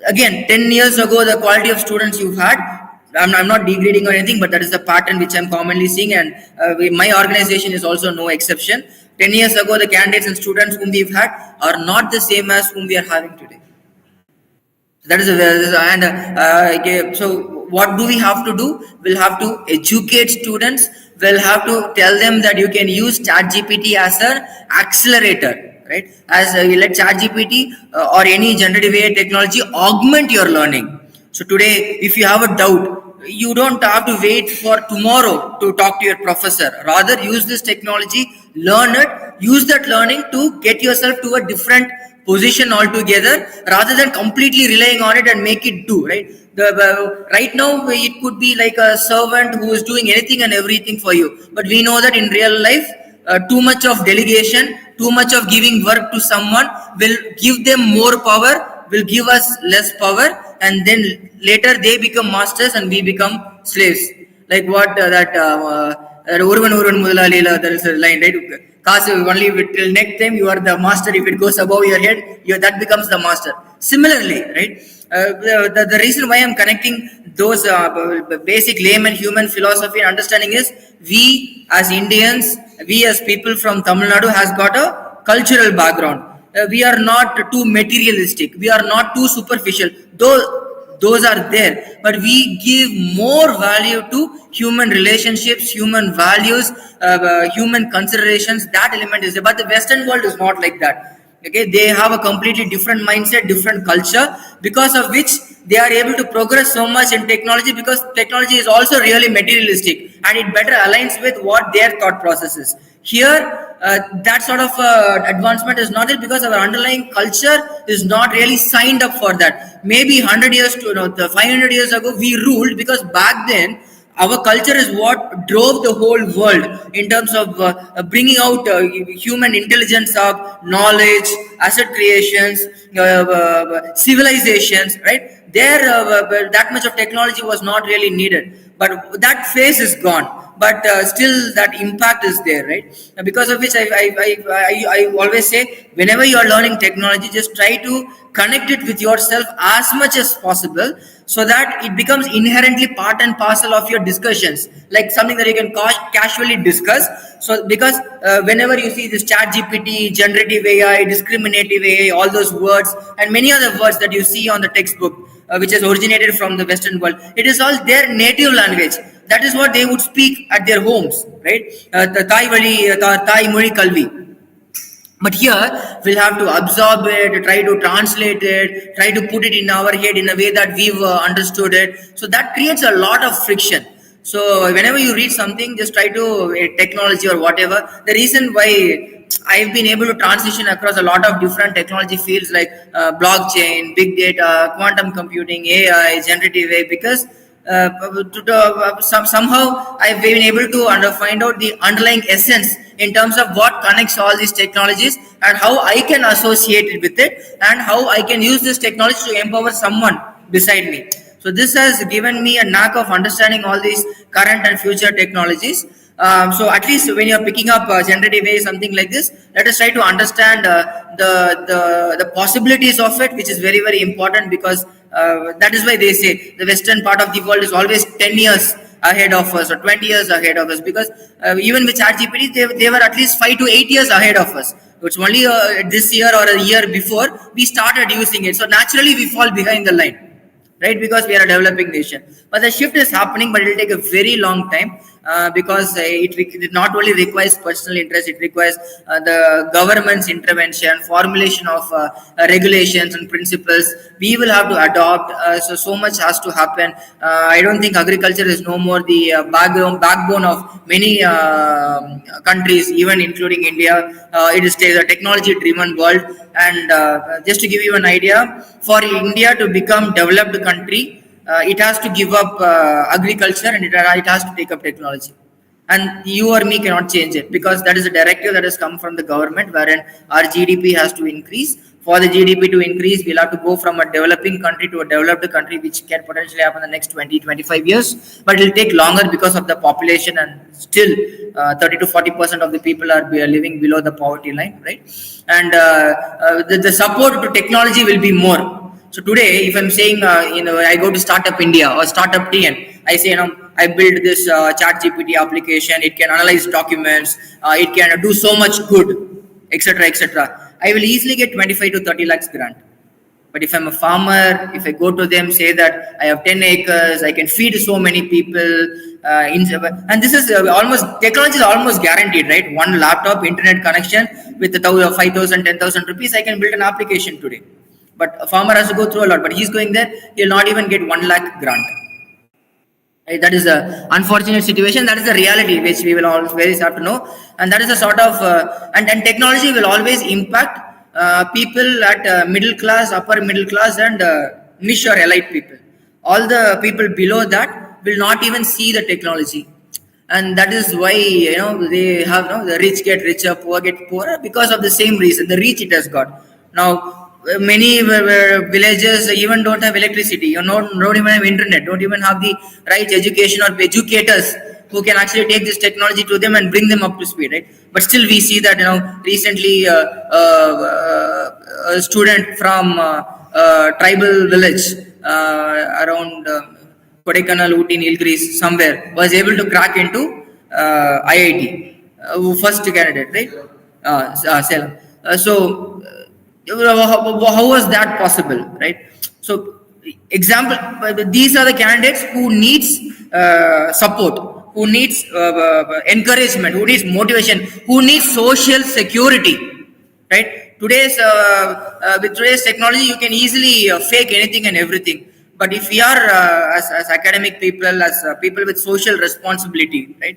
Again, 10 years ago, the quality of students you've had, I'm not degrading or anything, but that is the pattern which I'm commonly seeing, and my organization is also no exception. 10 years ago, the candidates and students whom we've had are not the same as whom we are having today. That is so what do we have to do? We'll have to educate students. We'll have to tell them that you can use ChatGPT as an accelerator, right? As you let ChatGPT or any generative AI technology augment your learning. So today, if you have a doubt, you don't have to wait for tomorrow to talk to your professor. Rather, use this technology, learn it, use that learning to get yourself to a different position altogether, rather than completely relying on it and make it do, right? Right now, it could be like a servant who is doing anything and everything for you. But we know that in real life, too much of delegation, too much of giving work to someone will give them more power, will give us less power, and then later they become masters and we become slaves. Like what that Urvan Mudalila, there is a line, right? Only till next time you are the master. If it goes above your head, that becomes the master. Similarly, right? The reason why I'm connecting those basic layman human philosophy and understanding is we as Indians, we as people from Tamil Nadu has got a cultural background. We are not too materialistic. We are not too superficial. Those are there, but we give more value to human relationships, human values, human considerations. That element is there, but the Western world is not like that. Okay, they have a completely different mindset, different culture, because of which they are able to progress so much in technology, because technology is also really materialistic and it better aligns with what their thought process is. Here, that sort of advancement is not it, because our underlying culture is not really signed up for that. Maybe 100 years to 500 years ago, we ruled, because back then our culture is what drove the whole world in terms of bringing out human intelligence up, knowledge, asset creations, civilizations, right? There, that much of technology was not really needed. But that phase is gone. But still that impact is there, right? Because of which I always say, whenever you are learning technology, just try to connect it with yourself as much as possible, so that it becomes inherently part and parcel of your discussions, like something that you can casually discuss. So because whenever you see this ChatGPT, generative AI, discriminative AI, all those words and many other words that you see on the textbook, which has originated from the Western world, it is all their native language. That is what they would speak at their homes, right? The Thai Mori Kalvi. But here, we'll have to absorb it, try to translate it, try to put it in our head in a way that we've understood it. So that creates a lot of friction. So whenever you read something, just try to technology or whatever. The reason why I've been able to transition across a lot of different technology fields like blockchain, big data, quantum computing, AI, generative AI, because somehow I've been able to find out the underlying essence in terms of what connects all these technologies and how I can associate it with it and how I can use this technology to empower someone beside me. So this has given me a knack of understanding all these current and future technologies. So at least when you're picking up generative AI, something like this, let us try to understand the possibilities of it, which is very, very important, because that is why they say the Western part of the world is always 10 years ahead of us or 20 years ahead of us, because even with ChatGPT, they were at least 5 to 8 years ahead of us. It's only this year or a year before we started using it. So naturally we fall behind the line, right? Because we are a developing nation. But the shift is happening, but it will take a very long time. Because it not only requires personal interest, it requires the government's intervention, formulation of regulations and principles. We will have to adopt. So much has to happen. I don't think agriculture is no more the backbone of many countries, even including India. It is a technology-driven world. And just to give you an idea, for India to become developed country, it has to give up agriculture and it has to take up technology. And you or me cannot change it, because that is a directive that has come from the government, wherein our GDP has to increase. For the GDP to increase, we'll have to go from a developing country to a developed country, which can potentially happen in the next 20-25 years. But it will take longer because of the population, and still 30 to 40% of the people are living below the poverty line, right? And the support to technology will be more. So today, if I'm saying, I go to Startup India or Startup TN, I say, I built this chat GPT application, it can analyze documents, it can do so much good, etc., etc. I will easily get 25 to 30 lakhs grant. But if I'm a farmer, if I go to them, say that I have 10 acres, I can feed so many people, and this is almost, technology is almost guaranteed, right? One laptop, internet connection with 5,000, 10,000 rupees, I can build an application today. But a farmer has to go through a lot, but he's going there, he'll not even get 1 lakh grant. Right? That is a unfortunate situation. That is the reality which we will always have to know. And that is a sort of, and technology will always impact people at middle class, upper middle class, and niche or elite people. All the people below that will not even see the technology. And that is why, they have, the rich get richer, poor get poorer, because of the same reason, the reach it has got. Now, many villages even don't have electricity, don't even have internet, don't even have the right education or educators who can actually take this technology to them and bring them up to speed, right? But still we see that, recently a student from tribal village around Kodaikanal, Ooty, Nilgiris, somewhere, was able to crack into IIT, first candidate, right? Salem. So how was that possible, right? So example, these are the candidates who needs support, who needs encouragement, who needs motivation, who needs social security, right? With today's technology, you can easily fake anything and everything. But if we are as academic people, as people with social responsibility, right?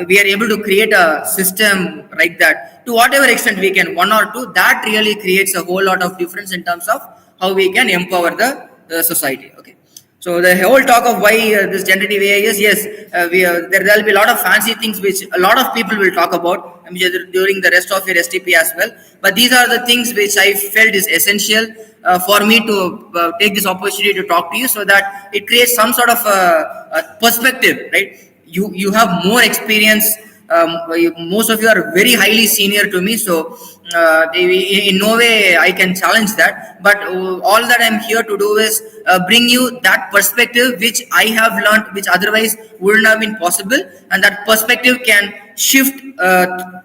We are able to create a system like that to whatever extent we can, one or two, that really creates a whole lot of difference in terms of how we can empower the society. Okay, so the whole talk of why this generative AI is, yes, there will be a lot of fancy things which a lot of people will talk about during the rest of your Sttp as well, but these are the things which I felt is essential for me to take this opportunity to talk to you, so that it creates some sort of a perspective, right? You have more experience, most of you are very highly senior to me, so in no way I can challenge that, but all that I'm here to do is bring you that perspective which I have learned, which otherwise wouldn't have been possible, and that perspective can shift,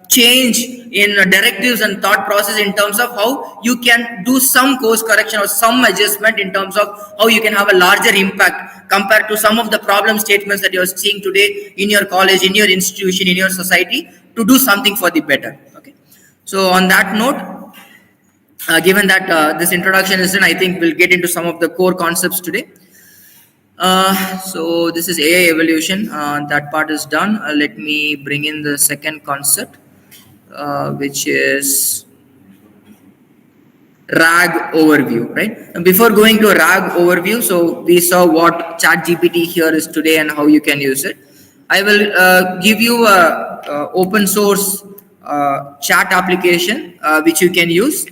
change in directives and thought process in terms of how you can do some course correction or some adjustment in terms of how you can have a larger impact compared to some of the problem statements that you're seeing today in your college, in your institution, in your society, to do something for the better. Okay, so on that note, given that this introduction is done, I think we'll get into some of the core concepts today. So this is AI evolution, that part is done. Let me bring in the second concept, which is RAG overview, right? And before going to a RAG overview, so we saw what ChatGPT here is today and how you can use it. I will give you a open source chat application which you can use.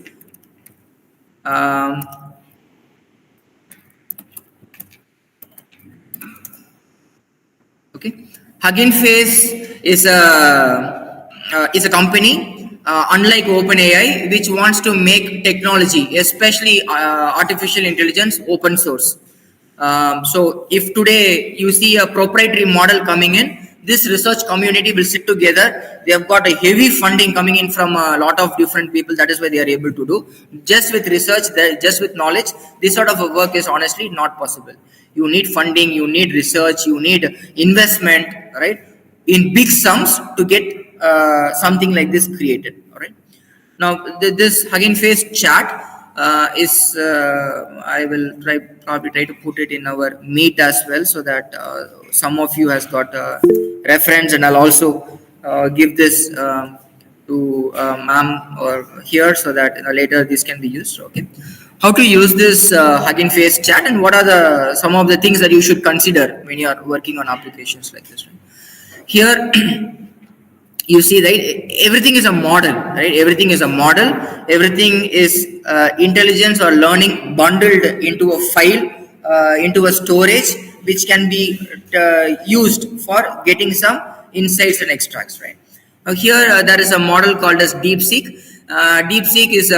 Okay, Hugging Face is a company. Unlike OpenAI, which wants to make technology, especially artificial intelligence, open source. So if today you see a proprietary model coming in, this research community will sit together. They have got a heavy funding coming in from a lot of different people. That is why they are able to do. Just with research, just with knowledge, this sort of a work is honestly not possible. You need funding, you need research, you need investment, right, in big sums to get something like this created. All right. Now this Hugging Face chat is I will probably try to put it in our meet as well, so that some of you has got a reference, and I'll also give this to ma'am or here, so that later this can be used. Okay. How to use this Hugging Face chat, and what are some of the things that you should consider when you are working on applications like this. Right? Here. You see, right, everything is a model, right? Everything is a model. Everything is intelligence or learning bundled into a file, into a storage, which can be used for getting some insights and extracts, right? Now here there is a model called as DeepSeek. DeepSeek is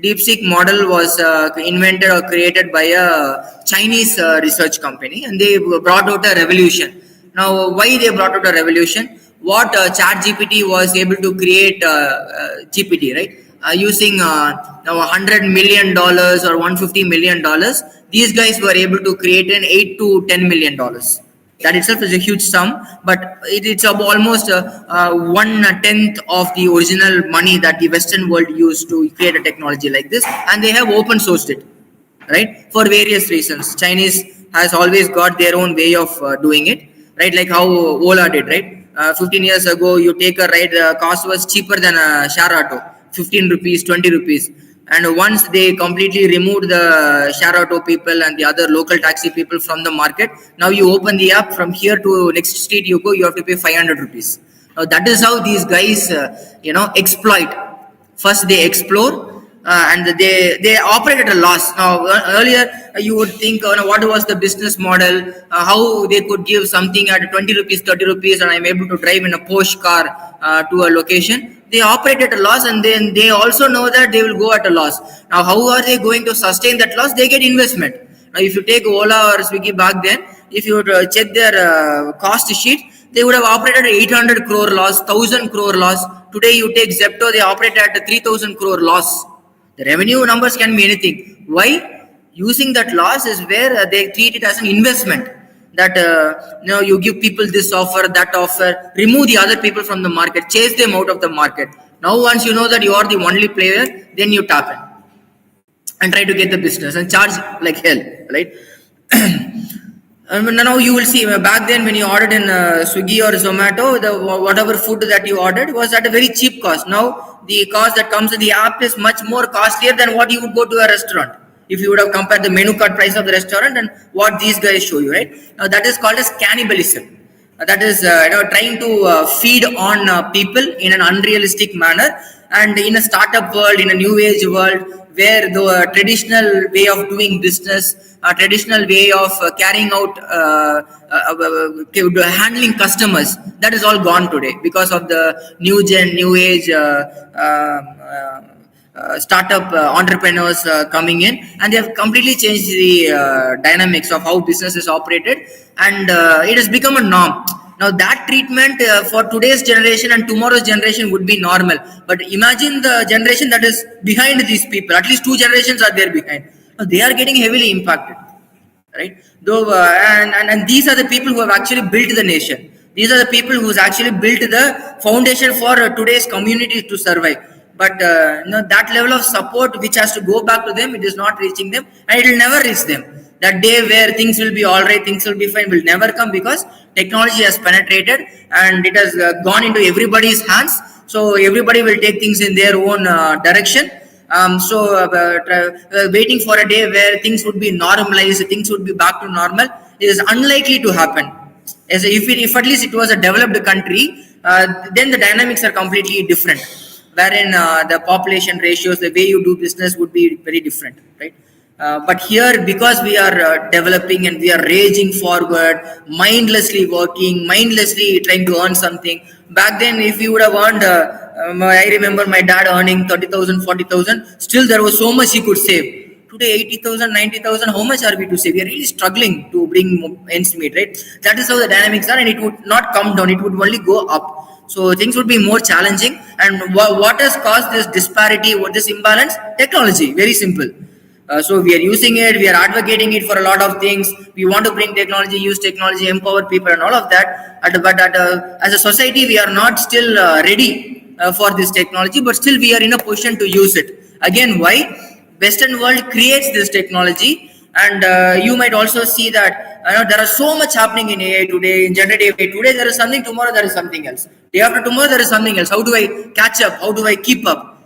DeepSeek model was invented or created by a Chinese research company, and they brought out a revolution. Now, why they brought out a revolution? What ChatGPT was able to create GPT, right? Using now $100 million or $150 million, these guys were able to create an $8 to $10 million. That itself is a huge sum, but it's almost 1/10 of the original money that the Western world used to create a technology like this, and they have open sourced it, right? For various reasons. Chinese has always got their own way of doing it, right? Like how Ola did, right? 15 years ago, you take a ride, the cost was cheaper than a share auto, 15 rupees, 20 rupees. And once they completely removed the share auto people and the other local taxi people from the market, now you open the app, from here to next street you go, you have to pay 500 rupees. Now that is how these guys, exploit. First they explore, and they operate at a loss. Now earlier you would think, what was the business model, how they could give something at 20 rupees, 30 rupees, and I'm able to drive in a Porsche car to a location. They operate at a loss, and then they also know that they will go at a loss. Now how are they going to sustain that loss? They get investment. Now if you take Ola or Swiggy back then, if you would check their cost sheet, they would have operated at 800 crore loss, 1000 crore loss. Today you take Zepto, they operate at a 3000 crore loss. The revenue numbers can be anything. Why? Using that loss is where they treat it as an investment. That you give people this offer, that offer, remove the other people from the market, chase them out of the market. Now once you know that you are the only player, then you tap in and try to get the business and charge like hell, right? Now you will see, back then when you ordered in Swiggy or Zomato, whatever food that you ordered was at a very cheap cost. Now the cost that comes in the app is much more costlier than what you would go to a restaurant. If you would have compared the menu card price of the restaurant and what these guys show you, right? Now that is called as cannibalism. That is trying to feed on people in an unrealistic manner. And in a startup world, in a new age world, where the traditional way of doing business, traditional way of carrying out, handling customers, that is all gone today because of the new age startup entrepreneurs coming in, and they have completely changed the dynamics of how business is operated, and it has become a norm. Now that treatment for today's generation and tomorrow's generation would be normal, but imagine the generation that is behind these people. At least 2 generations are there behind. Now they are getting heavily impacted, right? Though and these are the people who have actually built the nation. These are the people who has actually built the foundation for today's community to survive. But that level of support which has to go back to them, it is not reaching them, and it will never reach them. That day where things will be all right, things will be fine, will never come, because technology has penetrated and it has gone into everybody's hands. So everybody will take things in their own direction. Waiting for a day where things would be normalized, things would be back to normal, is unlikely to happen. As if at least it was a developed country, then the dynamics are completely different, wherein the population ratios, the way you do business would be very different, right? But here, because we are developing and we are raging forward, mindlessly working, mindlessly trying to earn something. Back then, if you would have earned, I remember my dad earning 30,000, 40,000, still there was so much he could save. Today, 80,000, 90,000, how much are we to save? We are really struggling to bring ends meet, right? That is how the dynamics are, and it would not come down, it would only go up. So things would be more challenging. And what has caused this disparity, this imbalance? Technology, very simple. So we are using it, we are advocating it for a lot of things. We want to bring technology, use technology, empower people and all of that. But as a society, we are not still ready for this technology, but still we are in a position to use it. Again, why? Western world creates this technology, and you might also see that there is so much happening in AI today, in generative AI. Today there is something, tomorrow there is something else. Day after tomorrow there is something else. How do I catch up? How do I keep up?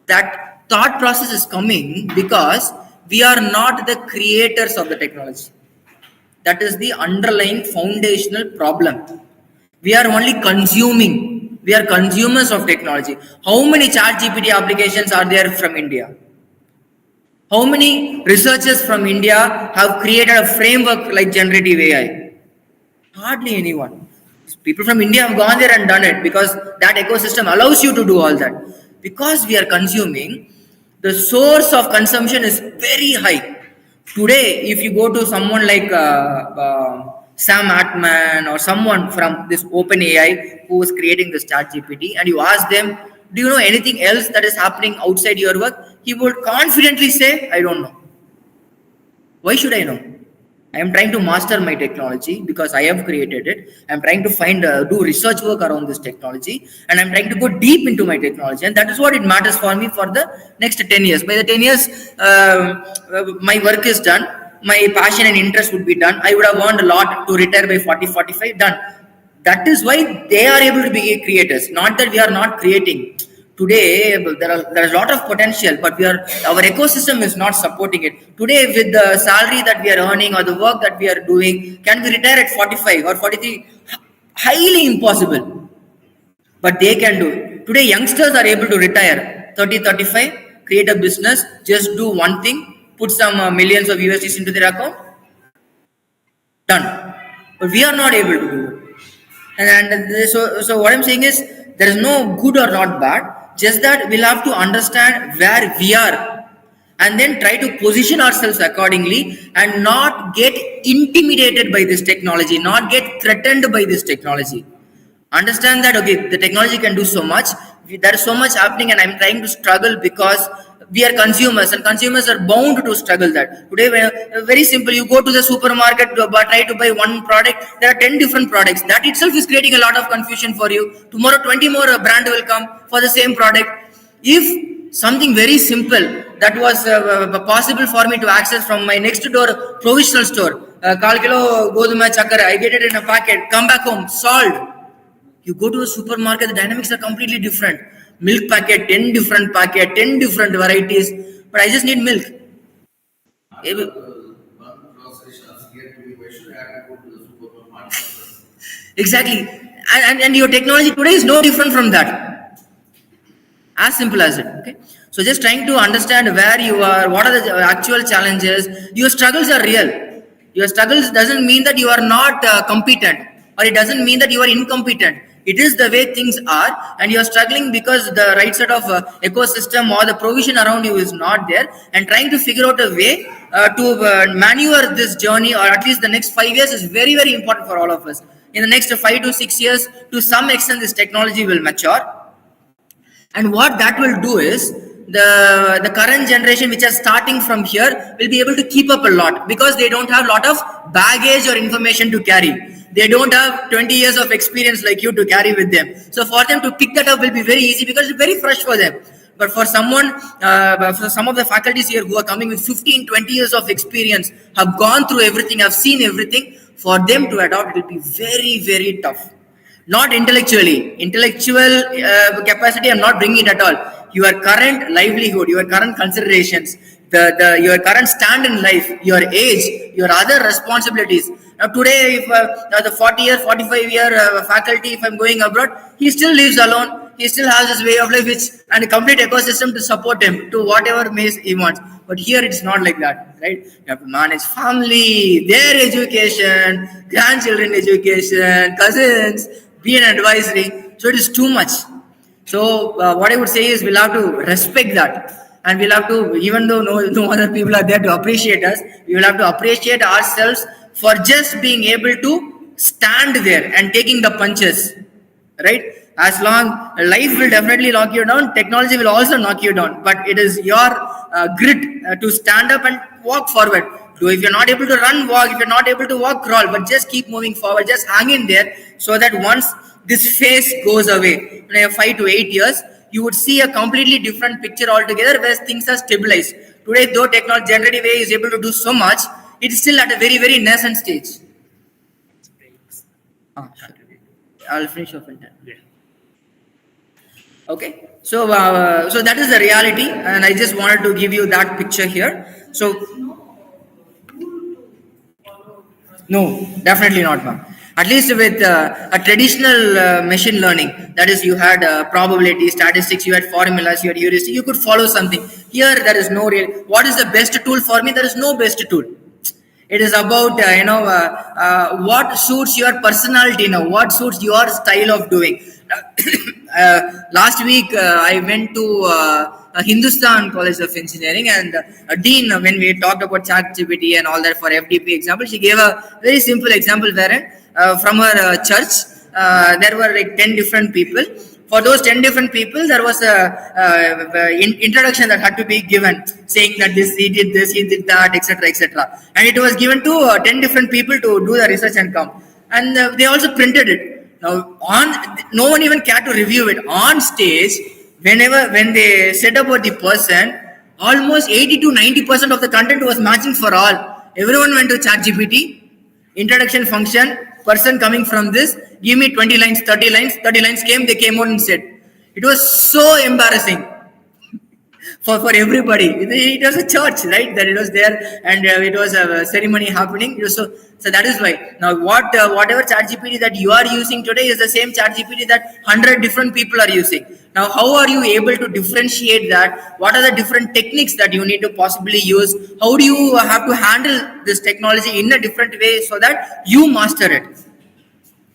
That thought process is coming because we are not the creators of the technology. That is the underlying foundational problem. We are only consuming. We are consumers of technology. How many ChatGPT applications are there from India? How many researchers from India have created a framework like generative AI? Hardly anyone. People from India have gone there and done it because that ecosystem allows you to do all that. Because we are consuming, The source of consumption is very high. Today, if you go to someone like Sam Altman or someone from this OpenAI who is creating this ChatGPT, and you ask them, do you know anything else that is happening outside your work? He would confidently say, I don't know. Why should I know? I am trying to master my technology because I have created it. I am trying to do research work around this technology, and I am trying to go deep into my technology, and that is what it matters for me for the next 10 years. By the 10 years, my work is done. My passion and interest would be done. I would have earned a lot to retire by 40, 45, done. That is why they are able to be creators, not that we are not creating. Today, there is a lot of potential, but our ecosystem is not supporting it. Today, with the salary that we are earning or the work that we are doing, can we retire at 45 or 43? Highly impossible. But they can do it. Today, youngsters are able to retire 30, 35, create a business, just do one thing, put some millions of USDs into their account, done. But we are not able to do it. And so what I'm saying is, there is no good or not bad. Just that we'll have to understand where we are and then try to position ourselves accordingly and not get intimidated by this technology, not get threatened by this technology. Understand that, okay, the technology can do so much. There is so much happening and I'm trying to struggle because we are consumers and consumers are bound to struggle that. Today, very simple, you go to the supermarket, try to buy one product, there are 10 different products. That itself is creating a lot of confusion for you. Tomorrow, 20 more brand will come for the same product. If something very simple that was possible for me to access from my next door provisional store, kal kilo goduma chakara, I get it in a packet, come back home, solved. You go to a supermarket, the dynamics are completely different. Milk packet, 10 different packet, 10 different varieties, but I just need milk. Exactly. And your technology today is no different from that. As simple as it. Okay. So just trying to understand where you are, what are the actual challenges. Your struggles are real. Your struggles doesn't mean that you are not competent, or it doesn't mean that you are incompetent. It is the way things are, and you are struggling because the right set of ecosystem or the provision around you is not there, and trying to figure out a way to maneuver this journey, or at least the next 5 years is very, very important for all of us. In the next 5 to 6 years, to some extent, this technology will mature. And what that will do is, the current generation which are starting from here will be able to keep up a lot because they don't have a lot of baggage or information to carry. They don't have 20 years of experience like you to carry with them. So for them to pick that up will be very easy because it's very fresh for them. But for someone, for some of the faculties here who are coming with 15, 20 years of experience, have gone through everything, have seen everything, for them to adopt it will be very, very tough. Not intellectually. Intellectual capacity, I'm not bringing it at all. Your current livelihood, your current considerations, your current stand in life, your age, your other responsibilities. Now today, if the 40-year, 45-year faculty, if I'm going abroad, he still lives alone. He still has his way of life, and a complete ecosystem to support him to whatever he wants. But here it's not like that, right? You have to manage family, their education, grandchildren education, cousins, be an advisory. So it is too much. So what I would say is we'll have to respect that. And we'll have to, even though no other people are there to appreciate us, we will have to appreciate ourselves for just being able to stand there and taking the punches, right? As long, life will definitely knock you down, technology will also knock you down, but it is your grit to stand up and walk forward. So if you're not able to run, walk. If you're not able to walk, crawl, but just keep moving forward, just hang in there, so that once this phase goes away, in 5 to 8 years, you would see a completely different picture altogether where things are stabilized. Today, though technology, generative AI is able to do so much, it is still at a very, very nascent stage. I'll finish off in time. Yeah. Okay, so so that is the reality, and I just wanted to give you that picture here. So, no, definitely not, ma'am. At least with a traditional machine learning, that is, you had probability, statistics, you had formulas, you had heuristic, you could follow something. Here, there is no real. What is the best tool for me? There is no best tool. It is about what suits your personality now, what suits your style of doing. Last week I went to Hindustan College of Engineering, and Dean, when we talked about ChatGPT and all that for FDP example, she gave a very simple example wherein from her church, there were like 10 different people. For those 10 different people, there was a introduction that had to be given, saying that he did this, he did that, etc., etc. And it was given to 10 different people to do the research and come. And they also printed it. Now, no one even cared to review it. On stage, when they said about the person, almost 80 to 90% of the content was matching for all. Everyone went to ChatGPT, introduction function, person coming from this, give me 20 lines, 30 lines, 30 lines came, they came out and said. It was so embarrassing for everybody. It was a church, right? That it was there, and it was a ceremony happening. So that is why. Now, whatever ChatGPT that you are using today is the same ChatGPT that 100 different people are using. Now, how are you able to differentiate that? What are the different techniques that you need to possibly use? How do you have to handle this technology in a different way so that you master it?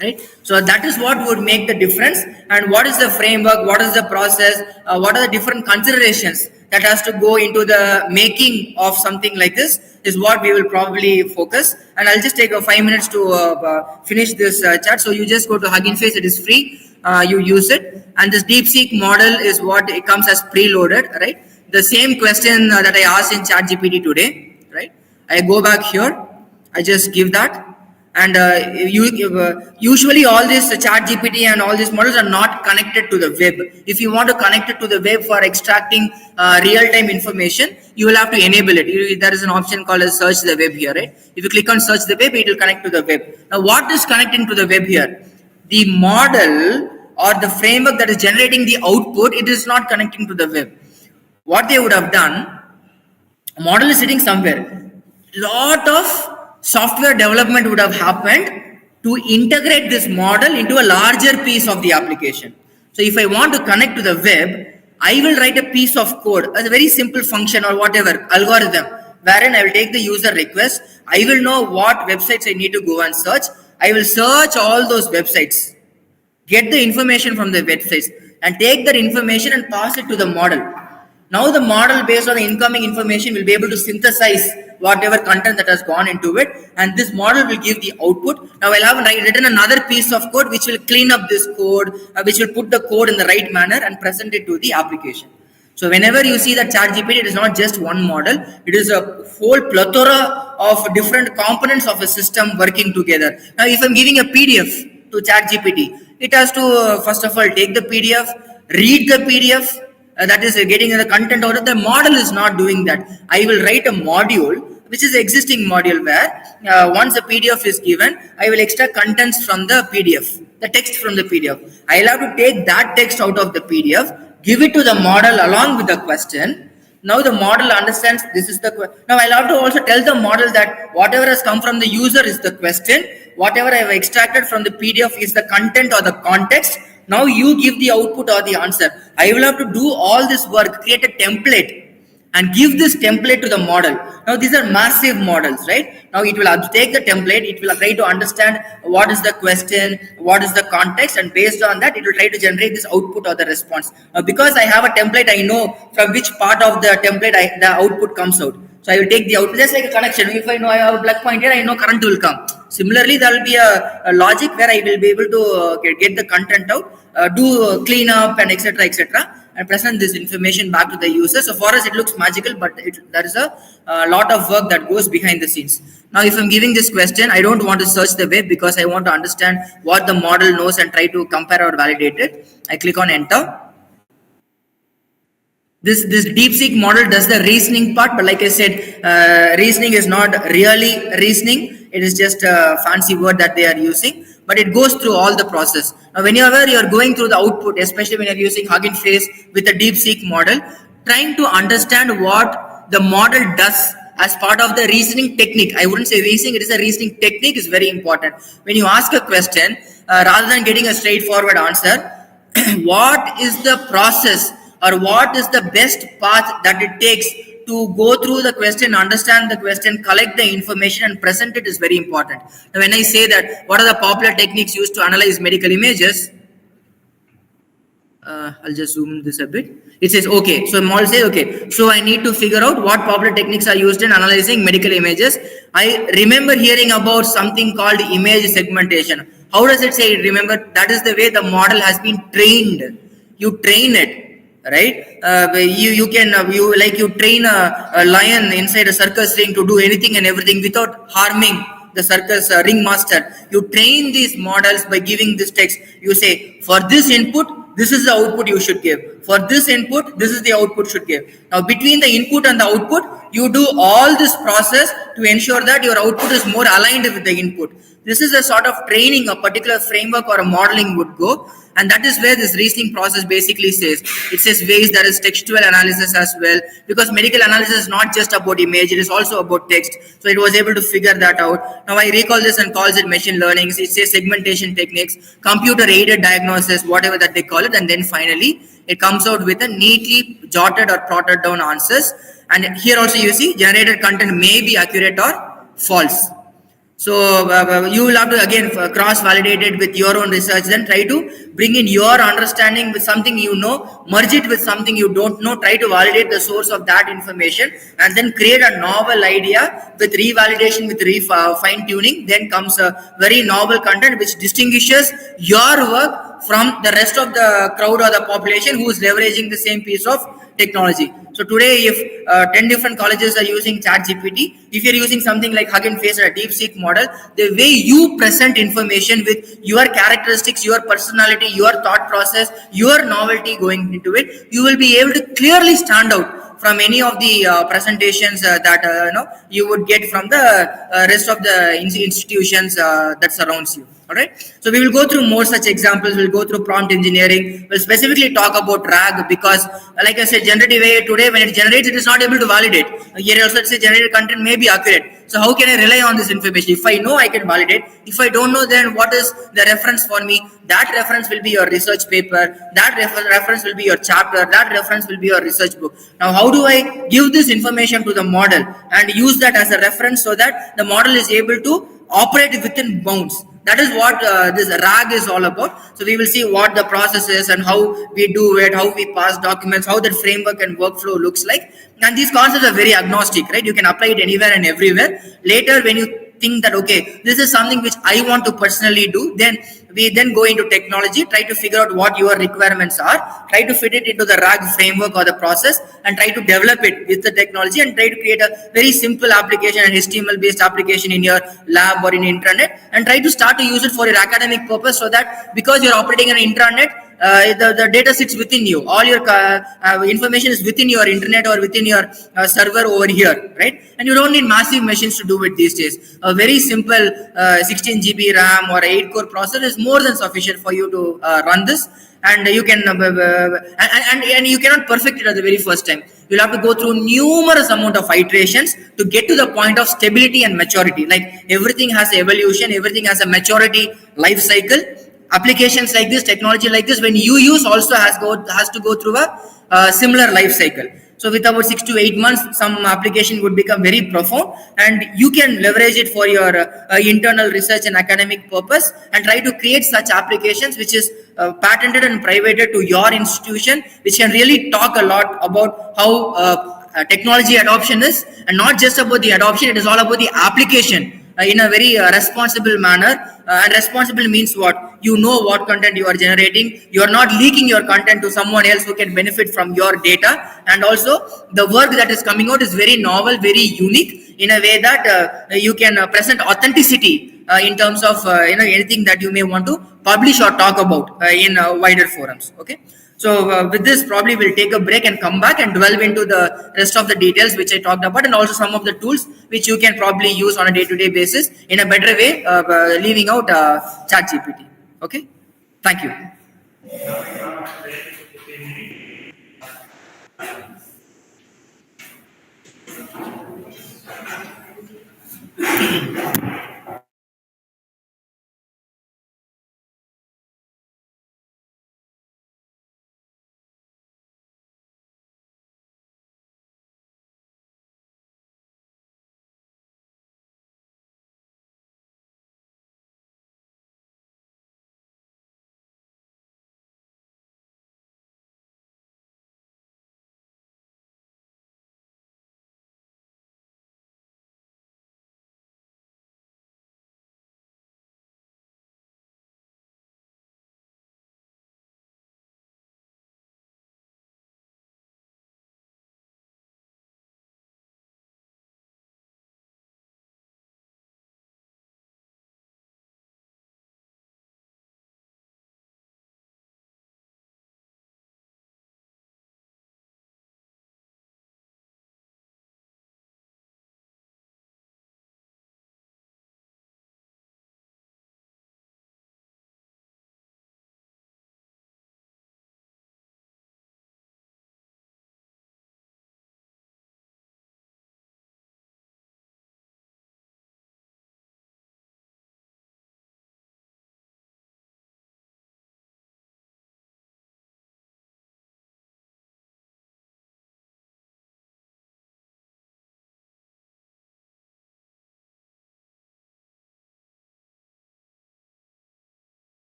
Right? So that is what would make the difference. And what is the framework? What is the process? What are the different considerations that has to go into the making of something like this is what we will probably focus. And I'll just take 5 minutes to finish this chat. So you just go to Hugging Face. It is free. You use it. And this DeepSeek model is what it comes as preloaded, right? The same question that I asked in ChatGPT today, right? I go back here. I just give that. And usually all this ChatGPT and all these models are not connected to the web. If you want to connect it to the web for extracting real-time information, you will have to enable it. There is an option called as search the web here, right? If you click on search the web, it will connect to the web. Now, what is connecting to the web here? The model or the framework that is generating the output, it is not connecting to the web. What they would have done, a model is sitting somewhere. Lot of software development would have happened to integrate this model into a larger piece of the application. So if I want to connect to the web, I will write a piece of code, a very simple function or whatever, algorithm, wherein I will take the user request. I will know what websites I need to go and search. I will search all those websites, get the information from the websites, and take that information and pass it to the model. Now the model, based on the incoming information, will be able to synthesize whatever content that has gone into it, and this model will give the output. Now I'll have written another piece of code which will clean up this code, which will put the code in the right manner and present it to the application. So whenever you see that ChatGPT, it is not just one model, it is a whole plethora of different components of a system working together. Now if I'm giving a PDF to ChatGPT, it has to first of all take the PDF, read the PDF, that is getting the content out of the model is not doing that. I will write a module which is existing module where once a PDF is given, I will extract contents from the PDF, the text from the PDF. I will have to take that text out of the PDF, give it to the model along with the question. Now the model understands this is the question. Now I'll have to also tell the model that whatever has come from the user is the question, whatever I have extracted from the PDF is the content or the context. Now you give the output or the answer. I will have to do all this work, create a template and give this template to the model. Now these are massive models, right? Now it will take the template, it will try to understand what is the question, what is the context, and based on that it will try to generate this output or the response. Now because I have a template, I know from which part of the template the output comes out. So I will take the output, just like a connection. If I know I have a plug point here, I know current will come. Similarly, there will be a logic where I will be able to get the content out, do clean up and etc., and present this information back to the user. So for us, it looks magical, but there is a lot of work that goes behind the scenes. Now, if I'm giving this question, I don't want to search the web because I want to understand what the model knows and try to compare or validate it. I click on enter. This DeepSeek model does the reasoning part, but like I said, reasoning is not really reasoning. It is just a fancy word that they are using, but it goes through all the process. Now, whenever you are going through the output, especially when you are using Hugging Face with a DeepSeek model, trying to understand what the model does as part of the reasoning technique. I wouldn't say reasoning, it is a reasoning technique is very important. When you ask a question, rather than getting a straightforward answer, what is the process or what is the best path that it takes to go through the question, understand the question, collect the information and present it is very important. Now, when I say that, what are the popular techniques used to analyze medical images? I'll just zoom this a bit. It says, okay, so model says, okay, so I need to figure out what popular techniques are used in analyzing medical images. I remember hearing about something called image segmentation. How does it say? Remember, that is the way the model has been trained. You train it, right? You train a lion inside a circus ring to do anything and everything without harming the circus ringmaster. You train these models by giving this text. You say, for this input, this is the output you should give. For this input, this is the output should give. Now, between the input and the output, you do all this process to ensure that your output is more aligned with the input. This is a sort of training a particular framework or a modeling would go. And that is where this reasoning process basically says. It says ways there is textual analysis as well, because medical analysis is not just about image, it is also about text. So it was able to figure that out. Now I recall this and calls it machine learning. It says segmentation techniques, computer aided diagnosis, whatever that they call it. And then finally, it comes out with a neatly jotted or plotted down answers. And here also you see generated content may be accurate or false. So you will have to again cross-validate it with your own research, then try to bring in your understanding with something you know, merge it with something you don't know, try to validate the source of that information, and then create a novel idea with revalidation, with fine-tuning. Then comes a very novel content which distinguishes your work from the rest of the crowd or the population who is leveraging the same piece of technology. So today, if 10 different colleges are using ChatGPT, if you're using something like Hugging Face or a DeepSeek model, the way you present information with your characteristics, your personality, your thought process, your novelty going into it, you will be able to clearly stand out from any of the presentations that you would get from the rest of the institutions that surrounds you. All right. So we will go through more such examples. We'll go through prompt engineering. We'll specifically talk about RAG because, like I said, generative AI today, when it generates, it is not able to validate. Here also it says generated content may be accurate. So how can I rely on this information? If I know, I can validate. If I don't know, then what is the reference for me? That reference will be your research paper. That reference will be your chapter. That reference will be your research book. Now, how do I give this information to the model and use that as a reference so that the model is able to operate within bounds? That is what this RAG is all about. So we will see what the process is and how we do it, how we pass documents, how that framework and workflow looks like. And these concepts are very agnostic, right? You can apply it anywhere and everywhere. Later, when you think that, okay, this is something which I want to personally do, then we then go into technology, try to figure out what your requirements are, try to fit it into the RAG framework or the process, and try to develop it with the technology and try to create a very simple application, an HTML based application in your lab or in intranet, and try to start to use it for your academic purpose, so that because you're operating an intranet, the data sits within you. All your information is within your internet or within your server over here, right? And you don't need massive machines to do it these days. A very simple 16 GB RAM or 8-core processor is more than sufficient for you to run this. And you can and you cannot perfect it at the very first time. You'll have to go through numerous amount of iterations to get to the point of stability and maturity. Like everything has evolution, everything has a maturity life cycle. Applications like this, technology like this, when you use, also has to go through a similar life cycle. So with about 6 to 8 months, some application would become very profound, and you can leverage it for your internal research and academic purpose, and try to create such applications which is patented and privated to your institution, which can really talk a lot about how technology adoption is, and not just about the adoption, it is all about the application in a very responsible manner. And responsible means what? You know what content you are generating. You are not leaking your content to someone else who can benefit from your data. And also the work that is coming out is very novel, very unique, in a way that you can present authenticity in terms of anything that you may want to publish or talk about in wider forums. Okay. So with this, probably we'll take a break and come back and delve into the rest of the details which I talked about, and also some of the tools which you can probably use on a day-to-day basis in a better way, leaving out ChatGPT. Okay, thank you.